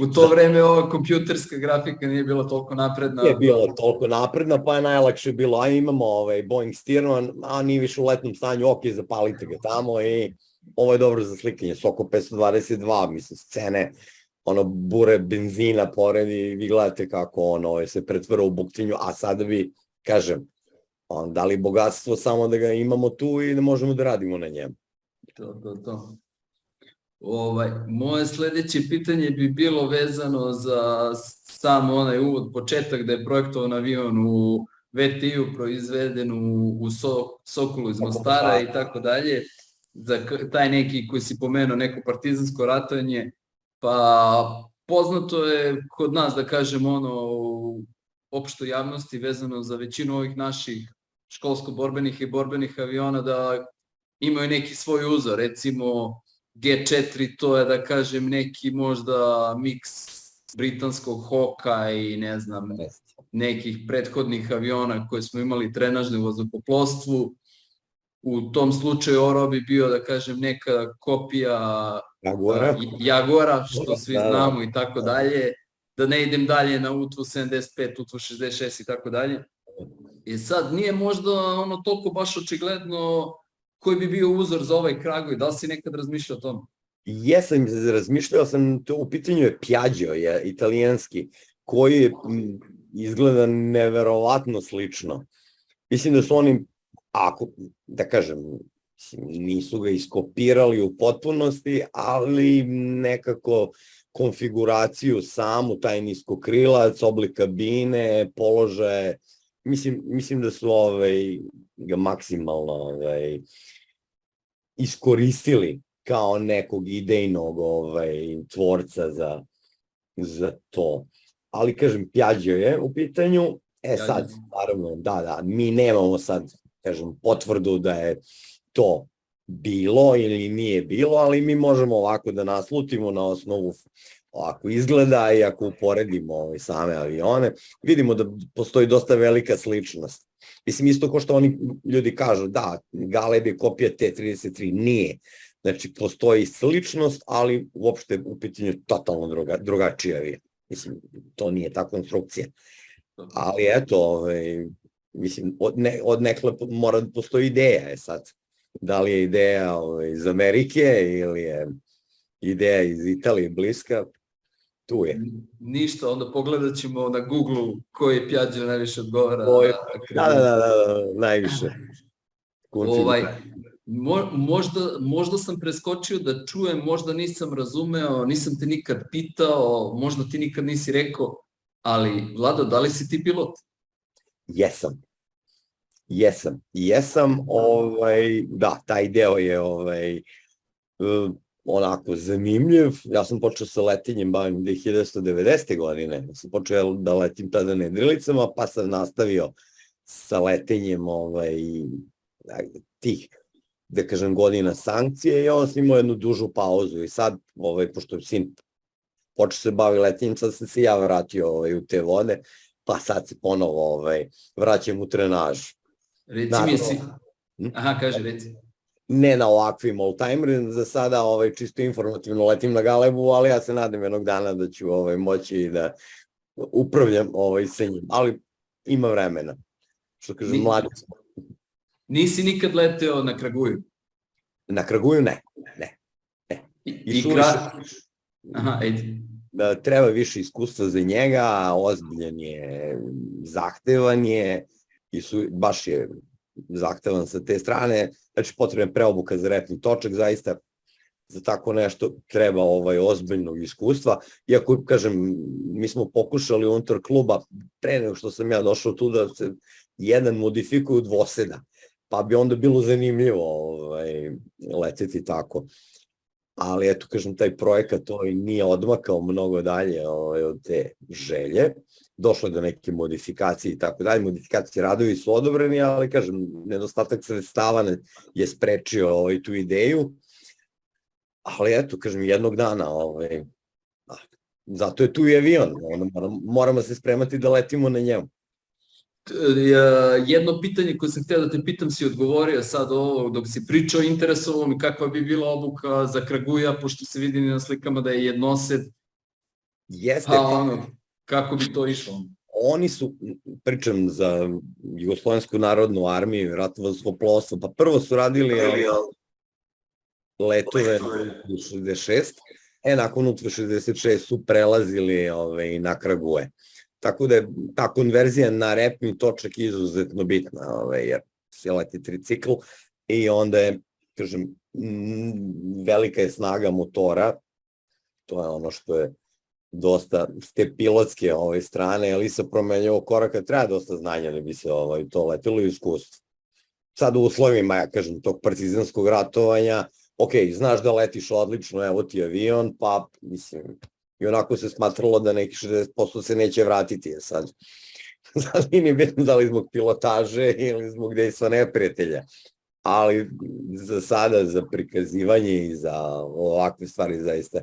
Speaker 1: U to vreme ova kompjuterska grafika nije bila toliko napredna.
Speaker 2: Nije bila toliko napredna, pa je najlakše bilo, a imamo Boeing Stearman, a nije više u letnom stanju, ok, zapalite ga tamo i ovo je dobro za slikanje. Soko 522, mislim, scene, bure benzina pored i vi gledate kako se pretvara u buktinju, a sada bi, kažem, da li bogatstvo samo da ga imamo tu i da možemo da radimo na njemu.
Speaker 1: To. Moje sledeće pitanje bi bilo vezano za sam onaj uvod, početak da je projektovan avion u VTI-u, proizveden u Sokolu iz Mostara i tako dalje, za taj neki koji si pomenuo, neko partizansko ratovanje, pa poznato je kod nas, da kažem, u opštoj javnosti vezano za većinu ovih naših školsko-borbenih i borbenih aviona da imaju neki svoj uzor, recimo G4, to je, da kažem, neki možda miks britanskog Hawka i ne znam, nekih prethodnih aviona koje smo imali trenažne u vazduhoplovstvu. U tom slučaju ovo bi bio, da kažem, neka kopija Jaguara, što svi znamo i tako dalje, da ne idem dalje na UTVU 75, UTVU 66 i tako dalje. I sad nije možda toliko baš očigledno koji bi bio uzor za ovaj Kraguj, da li si nekad razmišljao o tome?
Speaker 2: Jesam, razmišljao sam, to u pitanju je Piaggio, je italijanski, koji izgleda neverovatno slično. Mislim da su oni, ako, da kažem, Nisu ga iskopirali u potpunosti, ali nekako konfiguraciju samu, taj niskokrilac, oblik kabine, položaje, mislim da su ga maksimalno iskoristili kao nekog idejnog tvorca za to. Ali, kažem, Piaggio je u pitanju. Sad, naravno, da, mi nemamo sad, kažem, potvrdu da je to bilo ili nije bilo, ali mi možemo ovako da naslutimo na osnovu ovako izgleda i ako uporedimo same avione, vidimo da postoji dosta velika sličnost. Mislim, isto ko što oni ljudi kažu, da, Galeb je kopija T-33, nije. Znači, postoji sličnost, ali uopšte u pitanju totalno drugačiji avion. Mislim, to nije ta konstrukcija. Ali eto, mislim, od nekle mora da postoji ideja, sad. Da li je ideja iz Amerike ili je ideja iz Italije bliska, tu je.
Speaker 1: Ništa, onda pogledat ćemo na Google koji je Piaggio najviše odgovara.
Speaker 2: Da, najviše.
Speaker 1: Možda sam preskočio da čujem, možda nisam razumeo, nisam te nikad pitao, možda ti nikad nisi rekao, ali Vlado, da li si ti pilot?
Speaker 2: Jesam, da, taj deo je onako zanimljiv. Ja sam počeo sa letenjem, bavim 1990. godine, sam počeo da letim tada na jedrilicama, pa sam nastavio sa letenjem tih, da kažem, godina sankcije i onda sam imao jednu dužu pauzu i sad, pošto sin počeo se bavi letenjem, sad sam se ja vratio u te vode, pa sad se ponovo vraćam u trenažu.
Speaker 1: Reci mi si... Aha, kaži, reci.
Speaker 2: Ne na ovakvim oldtimerima, za sada čisto informativno letim na Galebu, ali ja se nadam jednog dana da ću moći da upravljam sa njim, ali ima vremena. Što kažem, mladi smo.
Speaker 1: Nisi nikad leteo na Kraguju?
Speaker 2: Na Kraguju ne.
Speaker 1: Aha, edi.
Speaker 2: Treba više iskustva za njega, ozbiljan je, zahtevan je, i baš je zahtevan sa te strane, znači potrebna preobuka za repni točak, zaista za tako nešto treba ozbiljnog iskustva, iako, kažem, mi smo pokušali unutar kluba, pre nego što sam ja došao tu, da se jedan modifikuju dvoseda, pa bi onda bilo zanimljivo leteti tako. Ali eto, kažem, taj projekat nije odmakao mnogo dalje od te želje. Došlo je do neke modifikacije i tako dalje. Modifikacije radovi su odobreni, ali, kažem, nedostatak sredstava je sprečio tu ideju. Ali eto, kažem, jednog dana, zato je tu i avion. Moramo se spremati da letimo na njemu.
Speaker 1: Jedno pitanje koje sam htio da te pitam si odgovorio sad ovo, dok si pričao, interesovalo mi kakva bi bila obuka za Kraguja, pošto se vidi na slikama da je jednosed.
Speaker 2: Jeste.
Speaker 1: Kako bi to išlo?
Speaker 2: Oni su, pričam za Jugoslovensku narodnu armiju, ratno vazduhoplovstvo, pa prvo su radili letove U-66, nakon U-66 su prelazili na Kraguje. Tako da je ta konverzija na repni točak izuzetno bitna, jer se leti tricikl i onda je, kažem, velika je snaga motora, to je ono što je dosta s te pilotske strane, ali sa promenjivog koraka treba dosta znanja da bi se to letilo i iskustvo. Sad u uslovima, ja kažem, tog partizanskog ratovanja, ok, znaš da letiš odlično, evo ti avion, pa, mislim, i onako se smatralo da neki 60% se neće vratiti, sad nije bitno da li zbog pilotaže ili zbog dejstva neprijatelja, ali za sada, za prikazivanje i za ovakve stvari zaista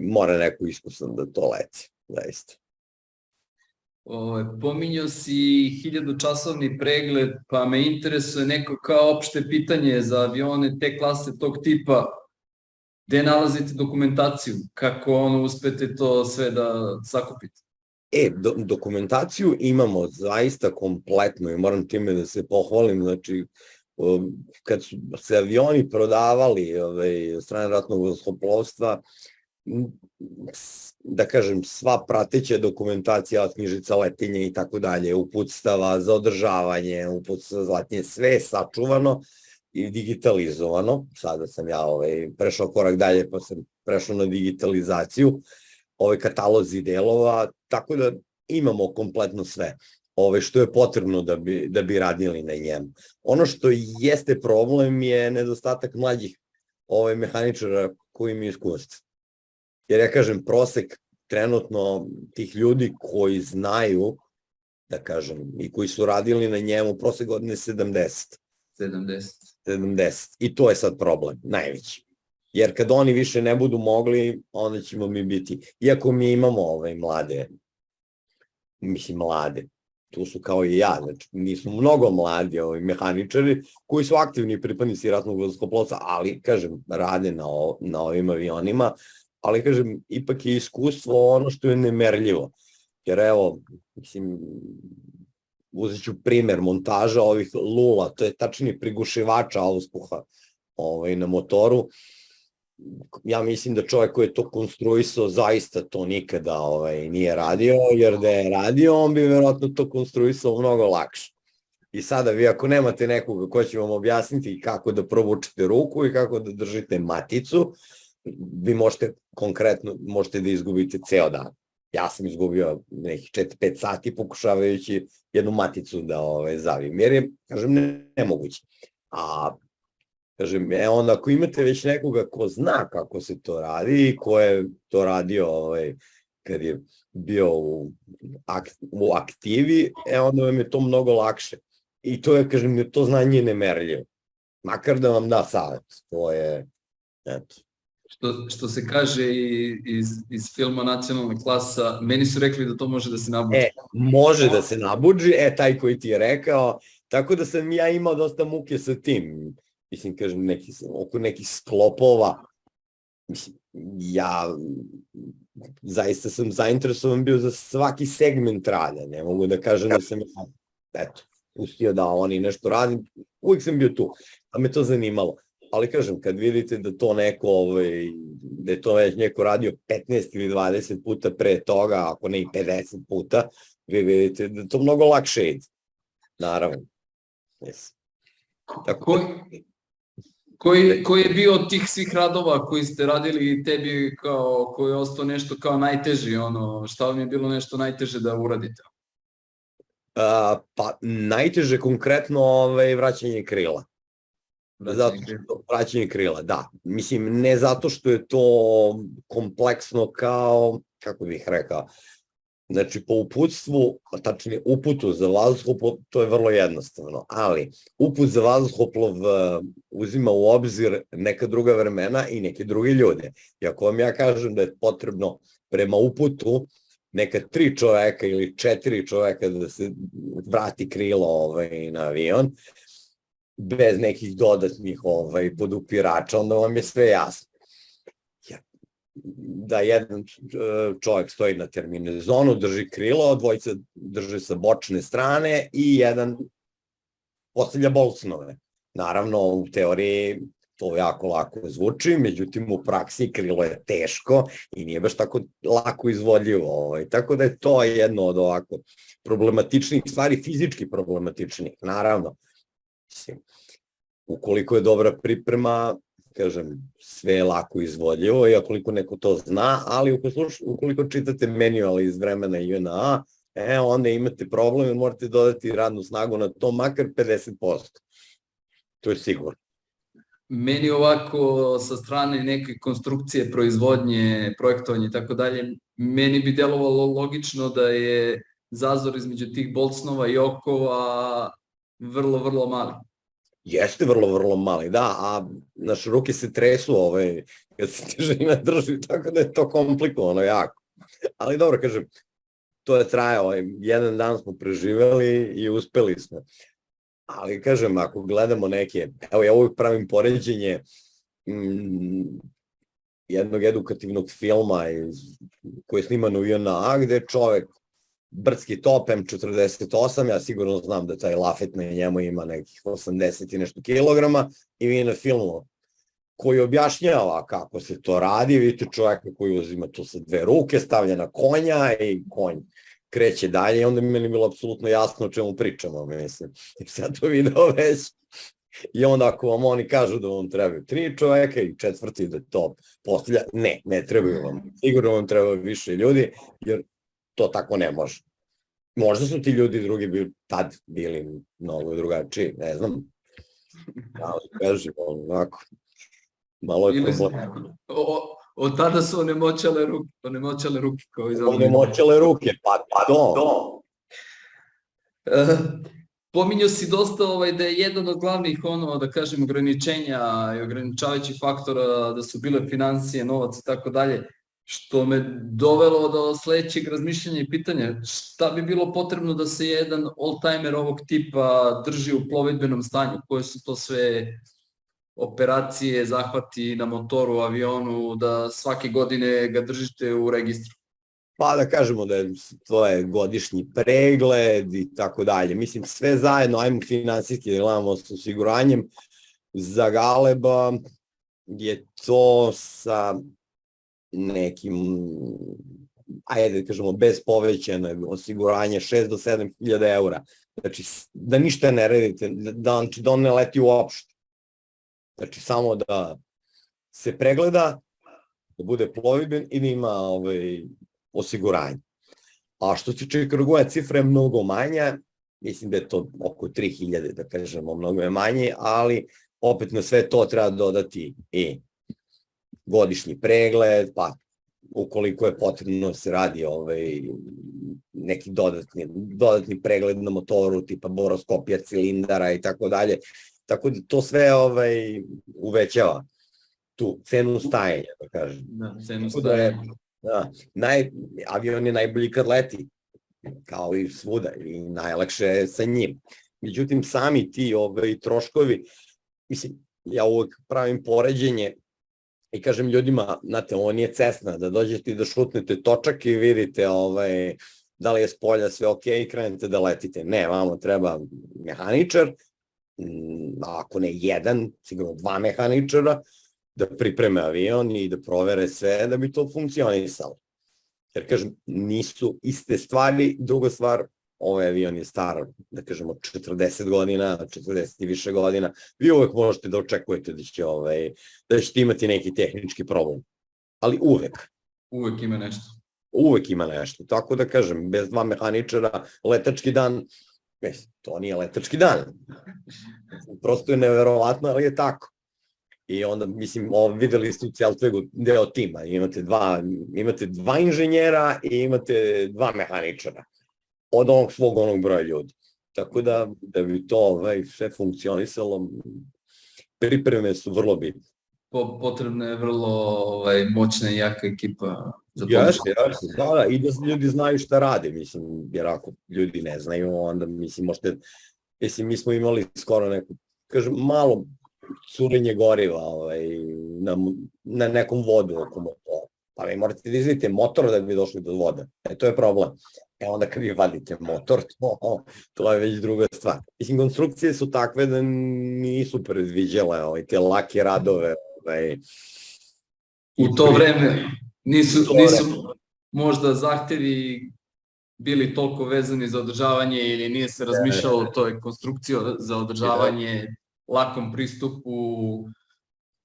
Speaker 2: mora neko iskusan da to leti, zaista.
Speaker 1: Pominjao si 1000-časovni pregled, pa me interesuje neko kao opšte pitanje za avione te klase, tog tipa, gde nalazite dokumentaciju, kako uspete to sve da sakupite?
Speaker 2: Dokumentaciju imamo zaista kompletno i moram time da se pohvalim, znači kad su se avioni prodavali od strane ratnog vazduhoplovstva, da kažem, sva prateća dokumentacija od knjižica letenja i tako dalje, uputstava za održavanje, uputstava za letenje, sve je sačuvano, i digitalizovano, sada sam ja prešao korak dalje pa sam prešao na digitalizaciju, katalozi delova, tako da imamo kompletno sve što je potrebno da bi radili na njemu. Ono što jeste problem je nedostatak mlađih mehaničara koji imaju iskustva. Jer ja kažem, prosek trenutno tih ljudi koji znaju, da kažem, i koji su radili na njemu, prosek godine 70. 70. I to je sad problem, najveći. Jer kad oni više ne budu mogli, onda ćemo mi biti, iako mi imamo mlade, tu su kao i ja, znači nisu mnogo mladi mehaničari koji su aktivni pripadnici ratnog vazduhoplovstva, ali, kažem, rade na ovim avionima, ali, kažem, ipak je iskustvo ono što je nemerljivo. Jer evo, mislim, uzet ću primer montaža ovih lula, to je tačnije prigušivača auspuha na motoru. Ja mislim da čovjek koji je to konstruisao zaista to nikada nije radio, jer da je radio, on bi verovatno to konstruisao mnogo lakše. I sada vi ako nemate nekoga ko će vam objasniti kako da provučete ruku i kako da držite maticu, vi možete da izgubite ceo dan. Ja sam izgubio nekih 4-5 sati pokušavajući jednu maticu da zavim, jer je, kažem, nemoguće. A, kažem, onda ako imate već nekoga ko zna kako se to radi i ko je to radio kad je bio u aktivi, onda vam je to mnogo lakše. I to je, kažem, to znanje je nemerljivo. Makar da vam da savjet. To je, eto.
Speaker 1: Što se kaže iz filma Nacionalna klasa, meni su rekli da to može da se nabuđi.
Speaker 2: Može da se nabuđi, taj koji ti je rekao, tako da sam ja imao dosta muke sa tim. Mislim, kažem, oko nekih sklopova. Mislim, ja zaista sam zainteresovan bio za svaki segment rada. Ne mogu da kažem da sam, pustio da oni nešto radi. Uvijek sam bio tu, a me to zanimalo. Ali, kažem, kad vidite da to da je to već neko radio 15 ili 20 puta pre toga, ako ne i 50 puta, vi vidite da to mnogo lakše ide. Naravno.
Speaker 1: Koji je bio od tih svih radova koji ste radili tebi koji je ostao nešto kao najteži, šta vam je bilo nešto najteže da uradite?
Speaker 2: Pa, najteže konkretno vraćanje krila. Vraćanje krila, da. Mislim, ne zato što je to kompleksno kao, kako bih rekao, znači po uputstvu, tačnije uputu za vazduhoplov, to je vrlo jednostavno, ali uput za vazduhoplov uzima u obzir neka druga vremena i neke druge ljude. I ako vam ja kažem da je potrebno prema uputu neka 3 čoveka ili 4 čoveka da se vrati krilo na avion, bez nekih dodatnih podupirača, onda vam je sve jasno. Da jedan čovjek stoji na terminizonu, drži krilo, dvojica drže sa bočne strane i jedan postavlja bolcnove. Naravno, u teoriji to jako lako zvuči, međutim u praksi krilo je teško i nije baš tako lako izvodljivo. Tako da je to jedno od ovako problematičnih stvari, fizički problematičnih, naravno. Ukoliko je dobra priprema, kažem, sve je lako izvodljivo i ukoliko neko to zna, ali ukoliko čitate manual iz vremena JNA, onda imate problem i morate dodati radnu snagu na to, makar 50%. To je sigurno.
Speaker 1: Meni ovako sa strane neke konstrukcije, proizvodnje, projektovanje i tako dalje, meni bi delovalo logično da je zazor između tih bolcnova i okova vrlo, vrlo mali.
Speaker 2: Jeste vrlo, vrlo mali, da, a naše ruke se tresu kad se težina drži, tako da je to komplikovano jako. Ali dobro, kažem, to je trajalo, jedan dan smo preživeli i uspeli smo. Ali, kažem, ako gledamo neke, evo ja uvijek pravim poređenje jednog edukativnog filma koji je sniman u JNA, gde je čovek brdski top M48, ja sigurno znam da taj lafet na njemu ima nekih 80 i nešto kilograma i vi na filmu koji objašnjava kako se to radi, vidite čovjeka koji uzima to sa 2 ruke, stavlja na konja i konj kreće dalje i onda mi meni bilo apsolutno jasno o čemu pričamo, mislim. I sad to video već I onda ako vam oni kažu da vam trebaju 3 čoveka i četvrti da to postavlja, ne trebaju vam. Sigurno vam treba više ljudi, jer to tako ne može. Možda su ti ljudi drugi tad bili mnogo drugačiji, ne znam. Ali kažem, onako, malo je problem.
Speaker 1: Od tada su onemoćale ruke kao iz
Speaker 2: Onemoćale ruke, pa to.
Speaker 1: Pominjao si dosta da je jedan od glavnih da kažem ograničenja i ograničavajućih faktora da su bile financije, novac i tako dalje, što me dovelo do sledećeg razmišljanja i pitanja šta bi bilo potrebno da se jedan oldtimer ovog tipa drži u plovidbenom stanju, koje su to sve operacije, zahvati na motoru, avionu, da svake godine ga držite u registru?
Speaker 2: Pa da kažemo da to je godišnji pregled i tako dalje. Mislim, sve zajedno, ajmo finansijski da gledamo s osiguranjem, za Galeba je to sa nekim, ajde da kažemo, bez povećane osiguranje 6 do 7 hiljada eura. Znači, da ništa ne radite, da on ne leti uopšte. Znači, samo da se pregleda, da bude plovidben i da ima osiguranje. A što se tiče krugove, cifra je mnogo manja, mislim da je to oko 3000, da kažemo, mnogo je manje, ali opet na sve to treba dodati i godišnji pregled, pa ukoliko je potrebno se radi neki dodatni pregled na motoru, tipa boroskopija cilindara i tako dalje. Tako da to sve uvećava tu cenu stajanja, da kažem.
Speaker 1: Da, cenu stajanja.
Speaker 2: Da, avion je najbolji kad leti, kao i svuda, i najlakše je sa njim. Međutim, sami ti troškovi, mislim, ja uvek pravim poređenje i kažem ljudima, znate, ovo nije Cessna, da dođete i da šutnete točak i vidite da li je s polja sve ok i krenete da letite. Ne, vamo treba mehaničar, ako ne jedan, sigurno 2 mehaničara, da pripreme avion i da provere sve da bi to funkcionisalo. Jer, kažem, nisu iste stvari. Druga stvar, ovaj avion je star, da kažemo, 40 godina, 40 i više godina. Vi uvek možete da očekujete da ćete imati neki tehnički problem. Ali uvek.
Speaker 1: Uvek ima nešto.
Speaker 2: Uvek ima nešto. Tako da, kažem, bez 2 mehaničara, letački dan, to nije letački dan. Prosto je neverovatno, ali je tako. I onda, mislim, videli ste u Celtwegu deo tima, imate 2 inženjera i imate 2 mehaničara od svog broja ljudi. Tako da bi to sve funkcionisalo, pripreme su vrlo bitne.
Speaker 1: Potrebna je vrlo moćna i jaka ekipa za
Speaker 2: podršku. Da, i da ljudi znaju šta rade, mislim, jer ako ljudi ne znaju, onda, mislim, možete, mi smo imali skoro neku, kažem, malo curenje goriva na nekom vodu oko motora. Pa vi morate da izvijete motor da bi došli do vode. To je problem. Onda kad vi vadite motor, to je već druga stvar. Mislim, konstrukcije su takve da nisu predviđale te lake radove.
Speaker 1: U to vreme nisu možda zahtevi bili toliko vezani za održavanje ili nije se razmišljalo o toj konstrukciji za održavanje, lakom pristupu,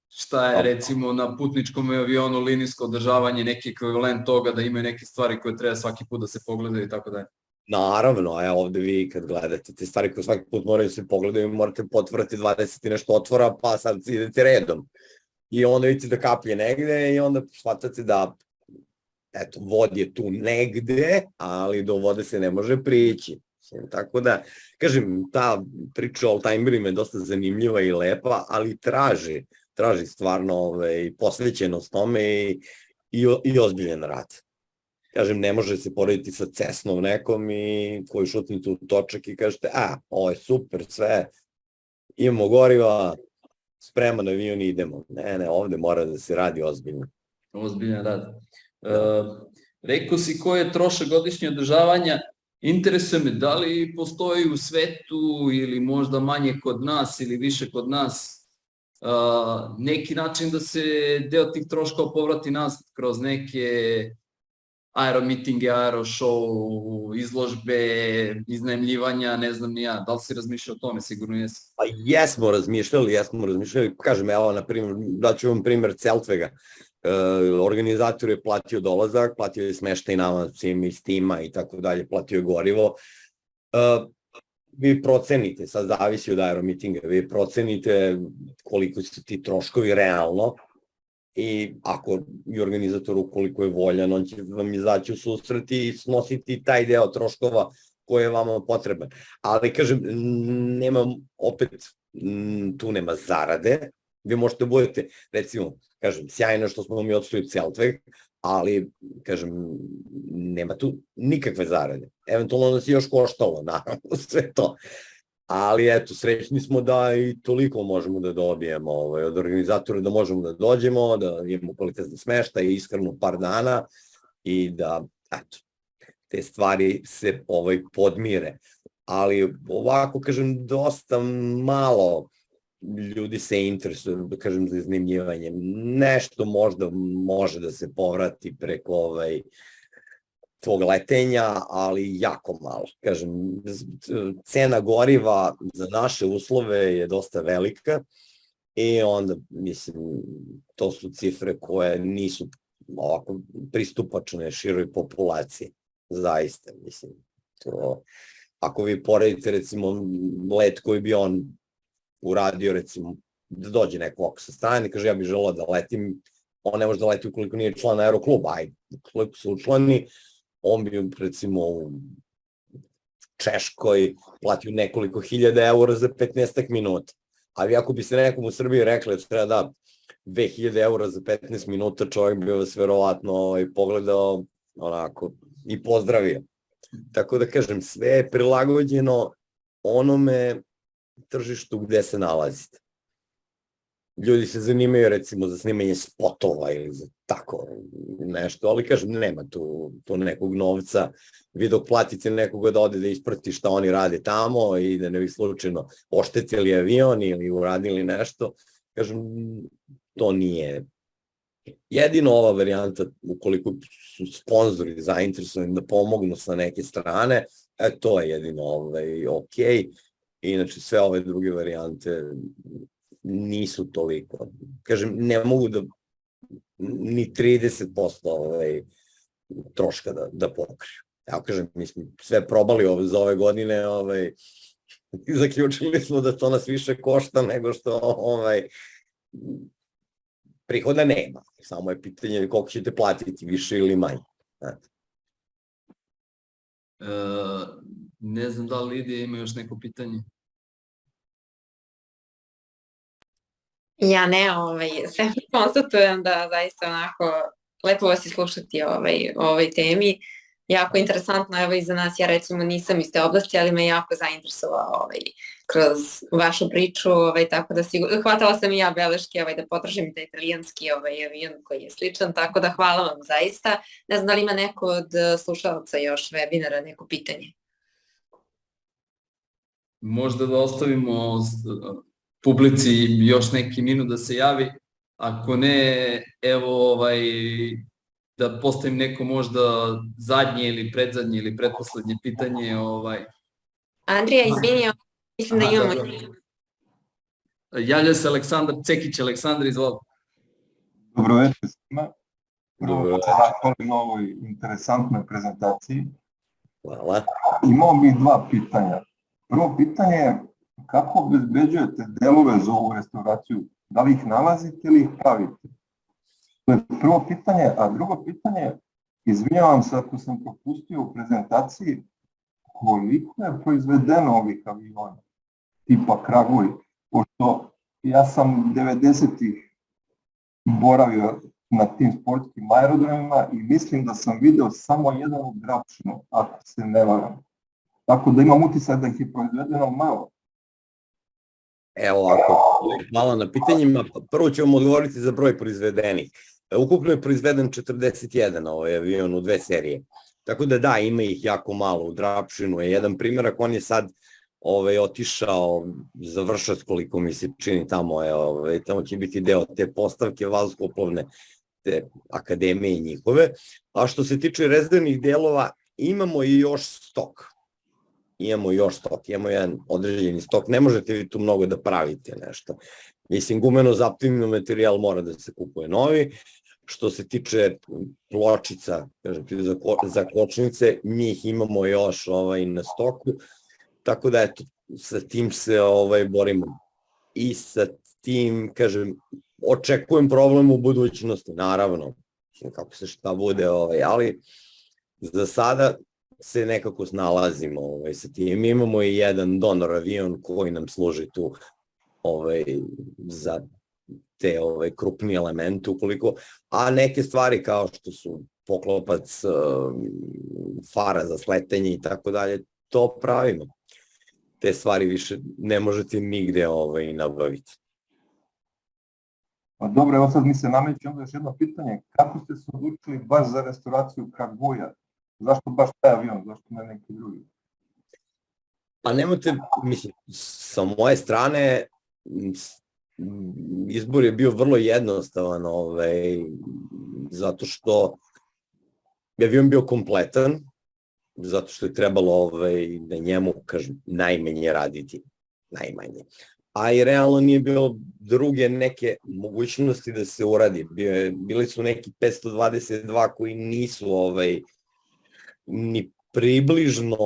Speaker 1: šta je recimo na putničkom avionu linijsko održavanje, neki ekvivalent toga da imaju neke stvari koje treba svaki put da se pogledaju i tako dalje.
Speaker 2: Naravno, ovde vi kad gledate te stvari koje svaki put moraju se pogledaju, morate potvorati 20 i nešto otvora, pa sad idete redom. I onda vidite da kaplje negde i onda shvatate da vod je tu negde, ali do vode se ne može prići. Tako da, kažem, ta priča o oldtimerima je dosta zanimljiva i lepa, ali traži stvarno posvećenost tome i ozbiljen rad. Kažem, ne može se porediti sa Cessnom nekom i koji šutnite u točak i kažete, ovo je super, sve, imamo goriva, spreman avion i idemo. Ne, ovde mora da se radi ozbiljno.
Speaker 1: Ozbiljan rad. Rekao si koji je trošak godišnje održavanja. Interesuje me da li postoji u svetu ili možda manje kod nas ili više kod nas neki način da se deo tih troškova povrati nas kroz neke aeromitinge, aeroshow, izložbe, iznajmljivanja, ne znam ni ja. Da li si razmišljao o tome? Sigurno jesi.
Speaker 2: Pa jesmo razmišljali. Kažem, evo, na primjer, daću vam primjer Celtvega. Organizator je platio dolazak, platio je smeštaj nama, svim iz tima i tako dalje, platio je gorivo. Vi procenite, sad zavisi od aeromitinga, vi procenite koliko su ti troškovi realno i ako je organizator ukoliko je voljan, on će vam izaći u susret i snositi taj deo troškova koji je vama potreban. Ali, kažem, tu nema zarade, vi možete budete, recimo, kažem, sjajno što smo mi odšli Celtveg, ali, kažem, nema tu nikakve zarade. Eventualno nas je još koštalo, naravno, sve to. Ali, eto, srećni smo da i toliko možemo da dobijemo od organizatora, da možemo da dođemo, da imamo kvalitetni smeštaj i ishranu par dana i da, eto, te stvari se podmire. Ali, ovako, kažem, dosta malo ljudi se interesuju, da kažem, za iznajmljivanje. Nešto možda može da se povrati preko tvog letenja, ali jako malo. Kažem, cena goriva za naše uslove je dosta velika i onda, mislim, to su cifre koje nisu ovako pristupačne široj populaciji. Zaista, mislim, to, ako vi poredite, recimo, let koji bi on uradio, recimo, da dođe neko ovako sa strane, kaže ja bih želeo da letim, on ne može da leti ukoliko nije član aerokluba, ajde, ukoliko su učlani, on bi, recimo, u Češkoj platio nekoliko hiljada eura za 15 minuta. Ali ako bi se nekom u Srbiji rekli da treba da 2000 eura za 15 minuta, čovjek bi vas verovatno pogledao onako i pozdravio. Tako da kažem, sve je prilagođeno onome tržištu gde se nalazite. Ljudi se zanimaju recimo za snimanje spotova ili za tako nešto, ali kažem, nema tu nekog novca. Vi dok platite nekoga da ode da isprati šta oni rade tamo i da ne bi slučajno oštetili avion ili uradili nešto, kažem, to nije. Jedino ova varijanta, ukoliko su sponzori zainteresovani da pomognu sa neke strane, to je jedino ok. Inače, sve ove druge varijante nisu toliko. Kažem, ne mogu da ni 30% troška da pokriju. Evo, kažem, mi smo sve probali za ove godine i zaključili smo da to nas više košta nego što prihoda nema. Samo je pitanje koliko ćete platiti, više ili manje.
Speaker 1: Ne znam da li Lidija ima još neko pitanje.
Speaker 3: Ja ne, sve konstatujem da zaista onako lepo vas je slušati o ovoj temi. Jako interesantno, evo i za nas, ja recimo nisam iz te oblasti, ali me jako zainteresovao kroz vašu priču, tako da hvatala sam i ja beleške da potražim taj italijanski avion koji je sličan, tako da hvala vam zaista. Ne znam da li ima neko od slušalaca još webinara, neko pitanje.
Speaker 1: Možda da ostavimo publici još neki minut da se javi, ako ne, evo da postavim neko možda zadnje ili predzadnje ili pretposlednje pitanje.
Speaker 3: Andrija, izvini, mislim da imamo.
Speaker 1: Javlja se Aleksandar Cekić. Aleksandar, izvoli.
Speaker 4: Dobro večer svima. Prvo, hvala na ovoj interesantnoj prezentaciji.
Speaker 2: Hvala.
Speaker 4: Imao bih dva pitanja. Prvo pitanje je kako obezbeđujete delove za ovu restauraciju? Da li ih nalazite ili ih pravite? To je prvo pitanje, a drugo pitanje, izvinjavam se ako sam propustio u prezentaciji, koliko je proizvedeno ovih aviona, tipa Kraguj, pošto ja sam 90-ih boravio na tim sportskim aerodromima i mislim da sam video samo jedan u Drapšinu, ako se ne varam. Tako da imam utisak da ih je proizvedeno malo.
Speaker 2: Evo ovako, hvala na pitanjima. Prvo ću vam odgovoriti za broj proizvedenih. Ukupno je proizveden 41 avion u 2 serije. Tako da ima ih jako malo. U Drapšinu je jedan primjerak, on je sad otišao za Vršac, koliko mi se čini tamo će biti deo te postavke vazduhoplovne te akademije njihove. A što se tiče rezervnih delova, imamo i još stok. Imamo jedan određeni stok. Ne možete vi tu mnogo da pravite nešto. Mislim, gumeno-zaptimni materijal mora da se kupuje novi. Što se tiče pločica, za kočnice, njih imamo još na stoku. Tako da, eto, sa tim se borimo. I sa tim, kažem, očekujem problem u budućnosti, naravno, kako se šta bude, ali za sada se nekako snalazimo sa tim. Imamo i jedan donor avion koji nam služi tu za te krupni elemente, ukoliko, a neke stvari kao što su poklopac, fara za sletanje i tako dalje, to pravimo. Te stvari više ne možete nigde nabaviti.
Speaker 4: Pa dobro, evo sad mi se nameće onda još jedno pitanje. Kako ste se odlučili baš za restauraciju Kaguya? Zašto baš taj avion? Zašto ne neki drugi?
Speaker 2: Pa nemojte, mislim, sa moje strane izbor je bio vrlo jednostavan, zato što je avion bio kompletan, zato što je trebalo da njemu, kažem, najmanje raditi, najmanje. A i realno nije bilo druge neke mogućnosti da se uradi. Bili su neki 522 koji nisu ni približno,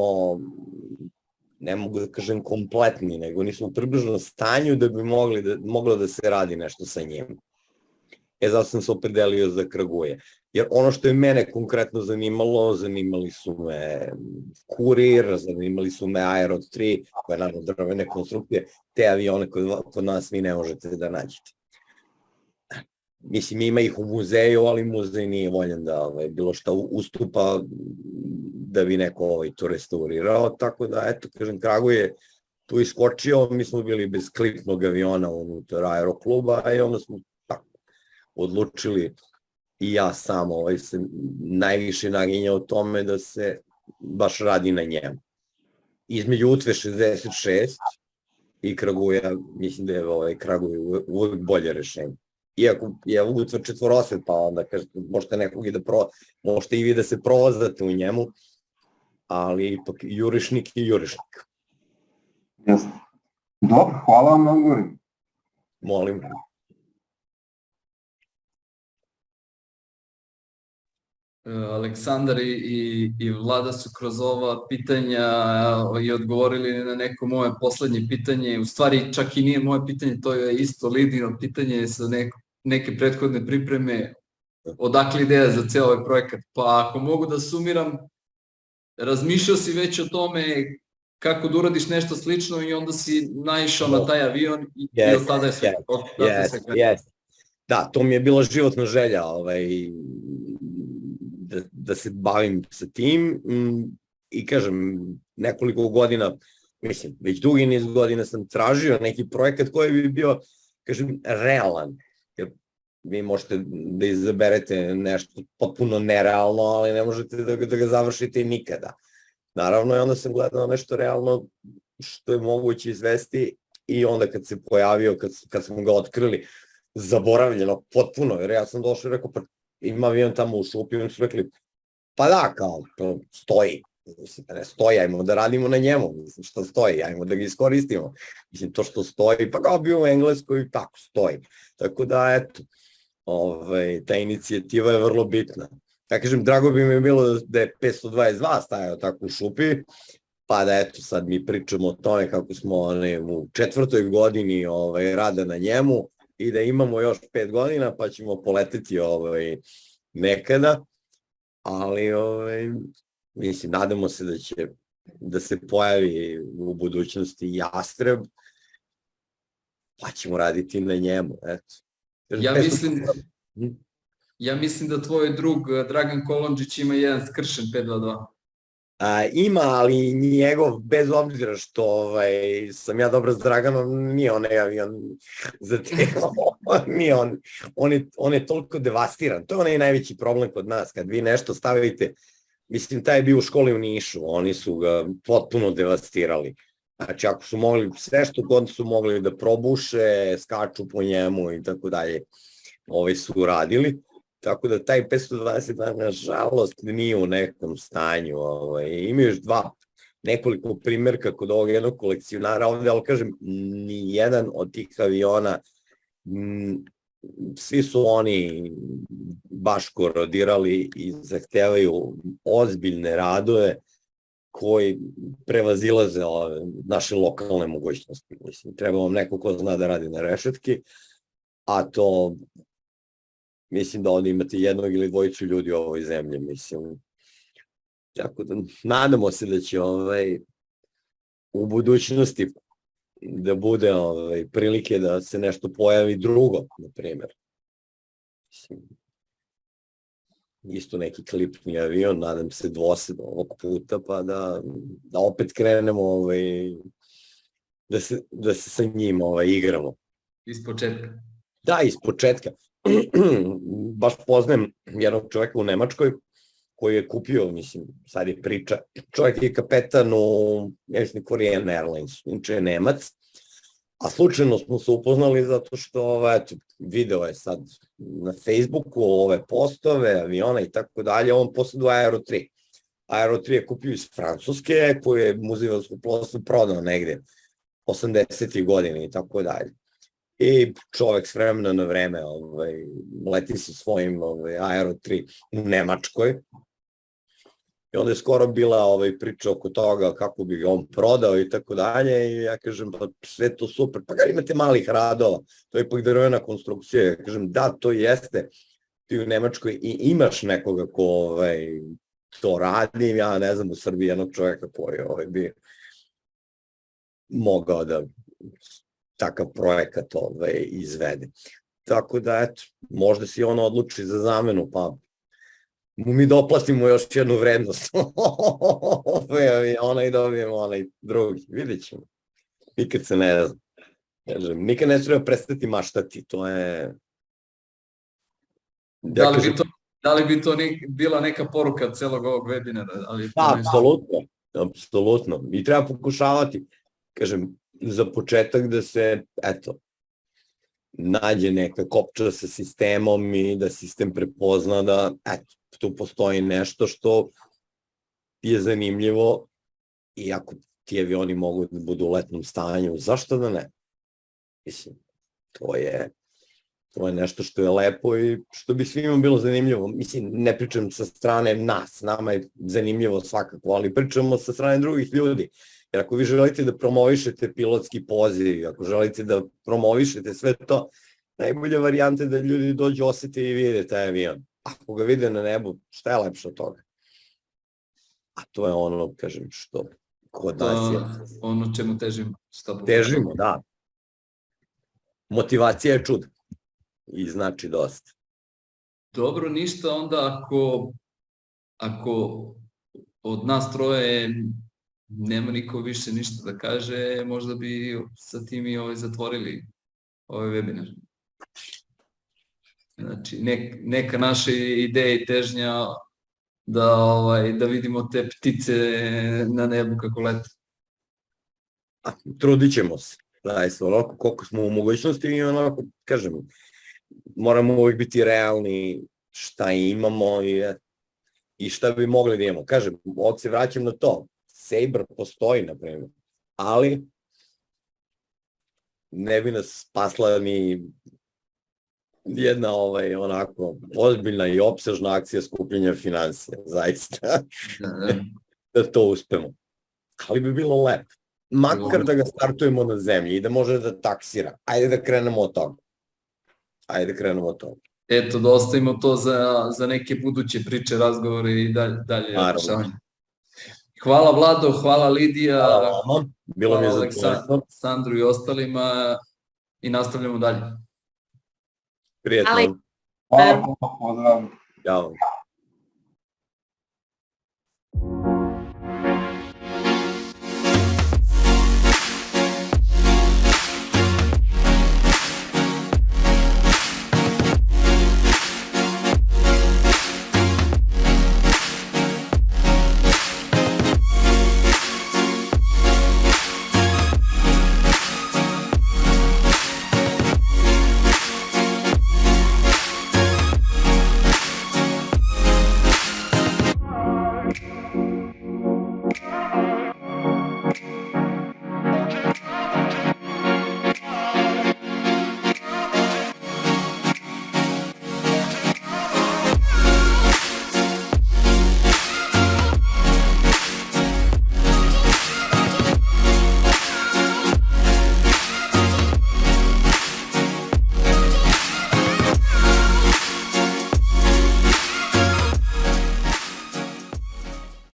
Speaker 2: ne mogu da kažem kompletni, nego nisu u približnom stanju da bi moglo da se radi nešto sa njim. Zato sam se opredelio za Kaguya. Jer ono što je mene konkretno zanimali su me Kurir, zanimali su me Aerod 3, koja je naravno drvene konstrukcije, te avione koje kod nas vi ne možete da nađete. Mislim, ima ih u muzeju, ali muzej nije voljen da bilo šta ustupa da bi neko to restaurirao, tako da, eto, kažem, Kaguya je tu iskočio, mi smo bili bez klipnog aviona unutar aerokluba i onda smo tako odlučili i ja sam se najviše naginjao o tome da se baš radi na njemu. Između Utve 66 i Kaguya, mislim da je Kaguya uvijek bolje rešenje. Iako je Utva 4-osvet, pa onda možete nekog i da možete i vi da se provozate u njemu, ali ipak jurišnik i jurišnik.
Speaker 4: Jasno. Dobro, hvala vam na odgovorima.
Speaker 2: Molim.
Speaker 1: Aleksandar i Vlada su kroz ova pitanja i odgovorili na neko moje poslednje pitanje. U stvari, čak i nije moje pitanje, to je isto Lidino pitanje sa neke prethodne pripreme. Odakle ideja za ceo ovaj projekat? Pa ako mogu da sumiram, razmišljao si već o tome kako da uradiš nešto slično i onda si naišao na taj avion i od tada je sve.
Speaker 2: Da, to mi je bila životna želja da se bavim sa tim i kažem, nekoliko godina, mislim, već dugi niz godina sam tražio neki projekat koji bi bio, kažem, realan. Jer vi možete da izaberete nešto potpuno nerealno, ali ne možete da ga završite nikada. Naravno, i onda sam gledao nešto realno što je moguće izvesti i onda kad se pojavio, kad smo ga otkrili, zaboravljeno potpuno, jer ja sam došao i rekao, pa ima avion tamo u šupi, oni su rekli, pa da, kao, to stoji. Mislim, ne stoji, ajmo da radimo na njemu, mislim, što stoji, ajmo da ga iskoristimo. Mislim, to što stoji, pa kao bio u Engleskoj, tako stoji. Tako da, eto, ta inicijativa je vrlo bitna. Ja kažem, drago bi mi bilo da je 522 stajao tako u šupi, pa da, eto, sad mi pričamo o tome kako smo u 4. godini rada na njemu i da imamo još 5 godina, pa ćemo poleteti nekada, ali mislim, nadamo se da će da se pojavi u budućnosti Jastreb, pa ćemo raditi na njemu, eto.
Speaker 1: Ja mislim da tvoj drug Dragan Kolondžić ima jedan skršen 522.
Speaker 2: Ima, ali njegov, bez obzira što sam ja dobro s Draganom, nije onaj avion za te, on je toliko devastiran. To je onaj najveći problem kod nas, kad vi nešto stavite, mislim, taj je bio u školi u Nišu, oni su ga potpuno devastirali. Znači, ako su mogli, sve što god su mogli da probuše, skaču po njemu i tako dalje, su uradili. Tako da taj 522 nažalost nije u nekom stanju. Ima još nekoliko primjerka kod ovog jednog kolekcionara ovde, ali kažem, ni jedan od tih aviona, svi su oni baš korodirali i zahtevaju ozbiljne radove koji prevazilaze naše lokalne mogućnosti. Mislim, treba vam neko ko zna da radi na rešetki, a to mislim da ovdje imate jednog ili dvojicu ljudi u ovoj zemlji, mislim. Tako da nadamo se da će u budućnosti da bude prilike da se nešto pojavi drugo, na primjer. Isto neki klipni avion, nadam se dvosed ovog puta, pa da opet krenemo da se sa njim igramo.
Speaker 1: Iz početka.
Speaker 2: Da, iz početka. Baš poznajem jednog čoveka u Nemačkoj koji je kupio, mislim, sad je priča, čovjek je kapetan u Korean Airlines, inače je Nemac, a slučajno smo se upoznali zato što video je sad na Facebooku ove postove, aviona i tako dalje, on posjeduje Aero 3. Aero 3 je kupio iz Francuske, koju je Muzej vazduhoplovstva prodao negde 80. godine i tako dalje. I čovek s vremena na vreme leti sa svojim Aero 3 u Nemačkoj. I onda je skoro bila priča oko toga kako bi ga on prodao i tako dalje. I ja kažem, pa sve to super, pa kada imate malih radova, to je ipak drvena konstrukcija. Ja kažem, da, to jeste, ti u Nemačkoj i imaš nekoga ko to radi. Ja ne znam u Srbiji jednog čoveka koji bi mogao da takav projekat izvede. Tako da, eto, možda se on odluči za zamenu, pa mu mi doplatimo još jednu vrednost ona i dobijemo onaj drugi, vidjet ćemo. Nikad se ne znam. Nikad ne treba prestati maštati, to je...
Speaker 1: Da li bi to bila neka poruka celog ovog webinara?
Speaker 2: Da, apsolutno. I treba pokušavati, kažem, za početak da se, eto, nađe neka kopča sa sistemom i da sistem prepozna da, eto, tu postoji nešto što je zanimljivo i ako ti avioni mogu da budu u letnom stanju, zašto da ne? Mislim, to je nešto što je lepo i što bi svima bilo zanimljivo. Mislim, ne pričam sa strane nas, nama je zanimljivo svakako, ali pričamo sa strane drugih ljudi. Jer ako vi želite da promovišete pilotski poziv, ako želite da promovišete sve to, najbolja varijanta je da ljudi dođu, osete i vide taj avion. Ako ga vide na nebu, šta je lepše od toga? A to je ono, kažem, što kod nas je.
Speaker 1: Ono čemu težimo.
Speaker 2: Težimo, da. Motivacija je čudo i znači dosta.
Speaker 1: Dobro, ništa onda ako od nas troje nema niko više ništa da kaže, možda bi sa tim i zatvorili ovaj webinar. Znači, neka naša ideja i težnja da vidimo te ptice na nebu kako lete.
Speaker 2: Trudit ćemo se, zaista, onako koliko smo u mogućnosti i onako, kažem, moramo uvijek biti realni šta imamo i šta bi mogli da imamo. Kažem, ovdje se vraćam na to, Sabre postoji, na primjer, ali ne bi nas spasla ni jedna onako ozbiljna i opsežna akcija skupljenja financija, zaista, da to uspemo. Ali bi bilo lepo. Makar da ga startujemo na zemlji i da može da taksira. Ajde da krenemo od toga.
Speaker 1: Eto, da ostavimo to za neke buduće priče, razgovore i dalje. Hvala Vlado, hvala Lidija.
Speaker 2: Hvala vama. Bilo mi je
Speaker 1: zadovoljstvo. Sandru i ostalima i nastavljamo dalje.
Speaker 2: Prijetno.
Speaker 4: Hvala, pozdrav.
Speaker 2: Ćao.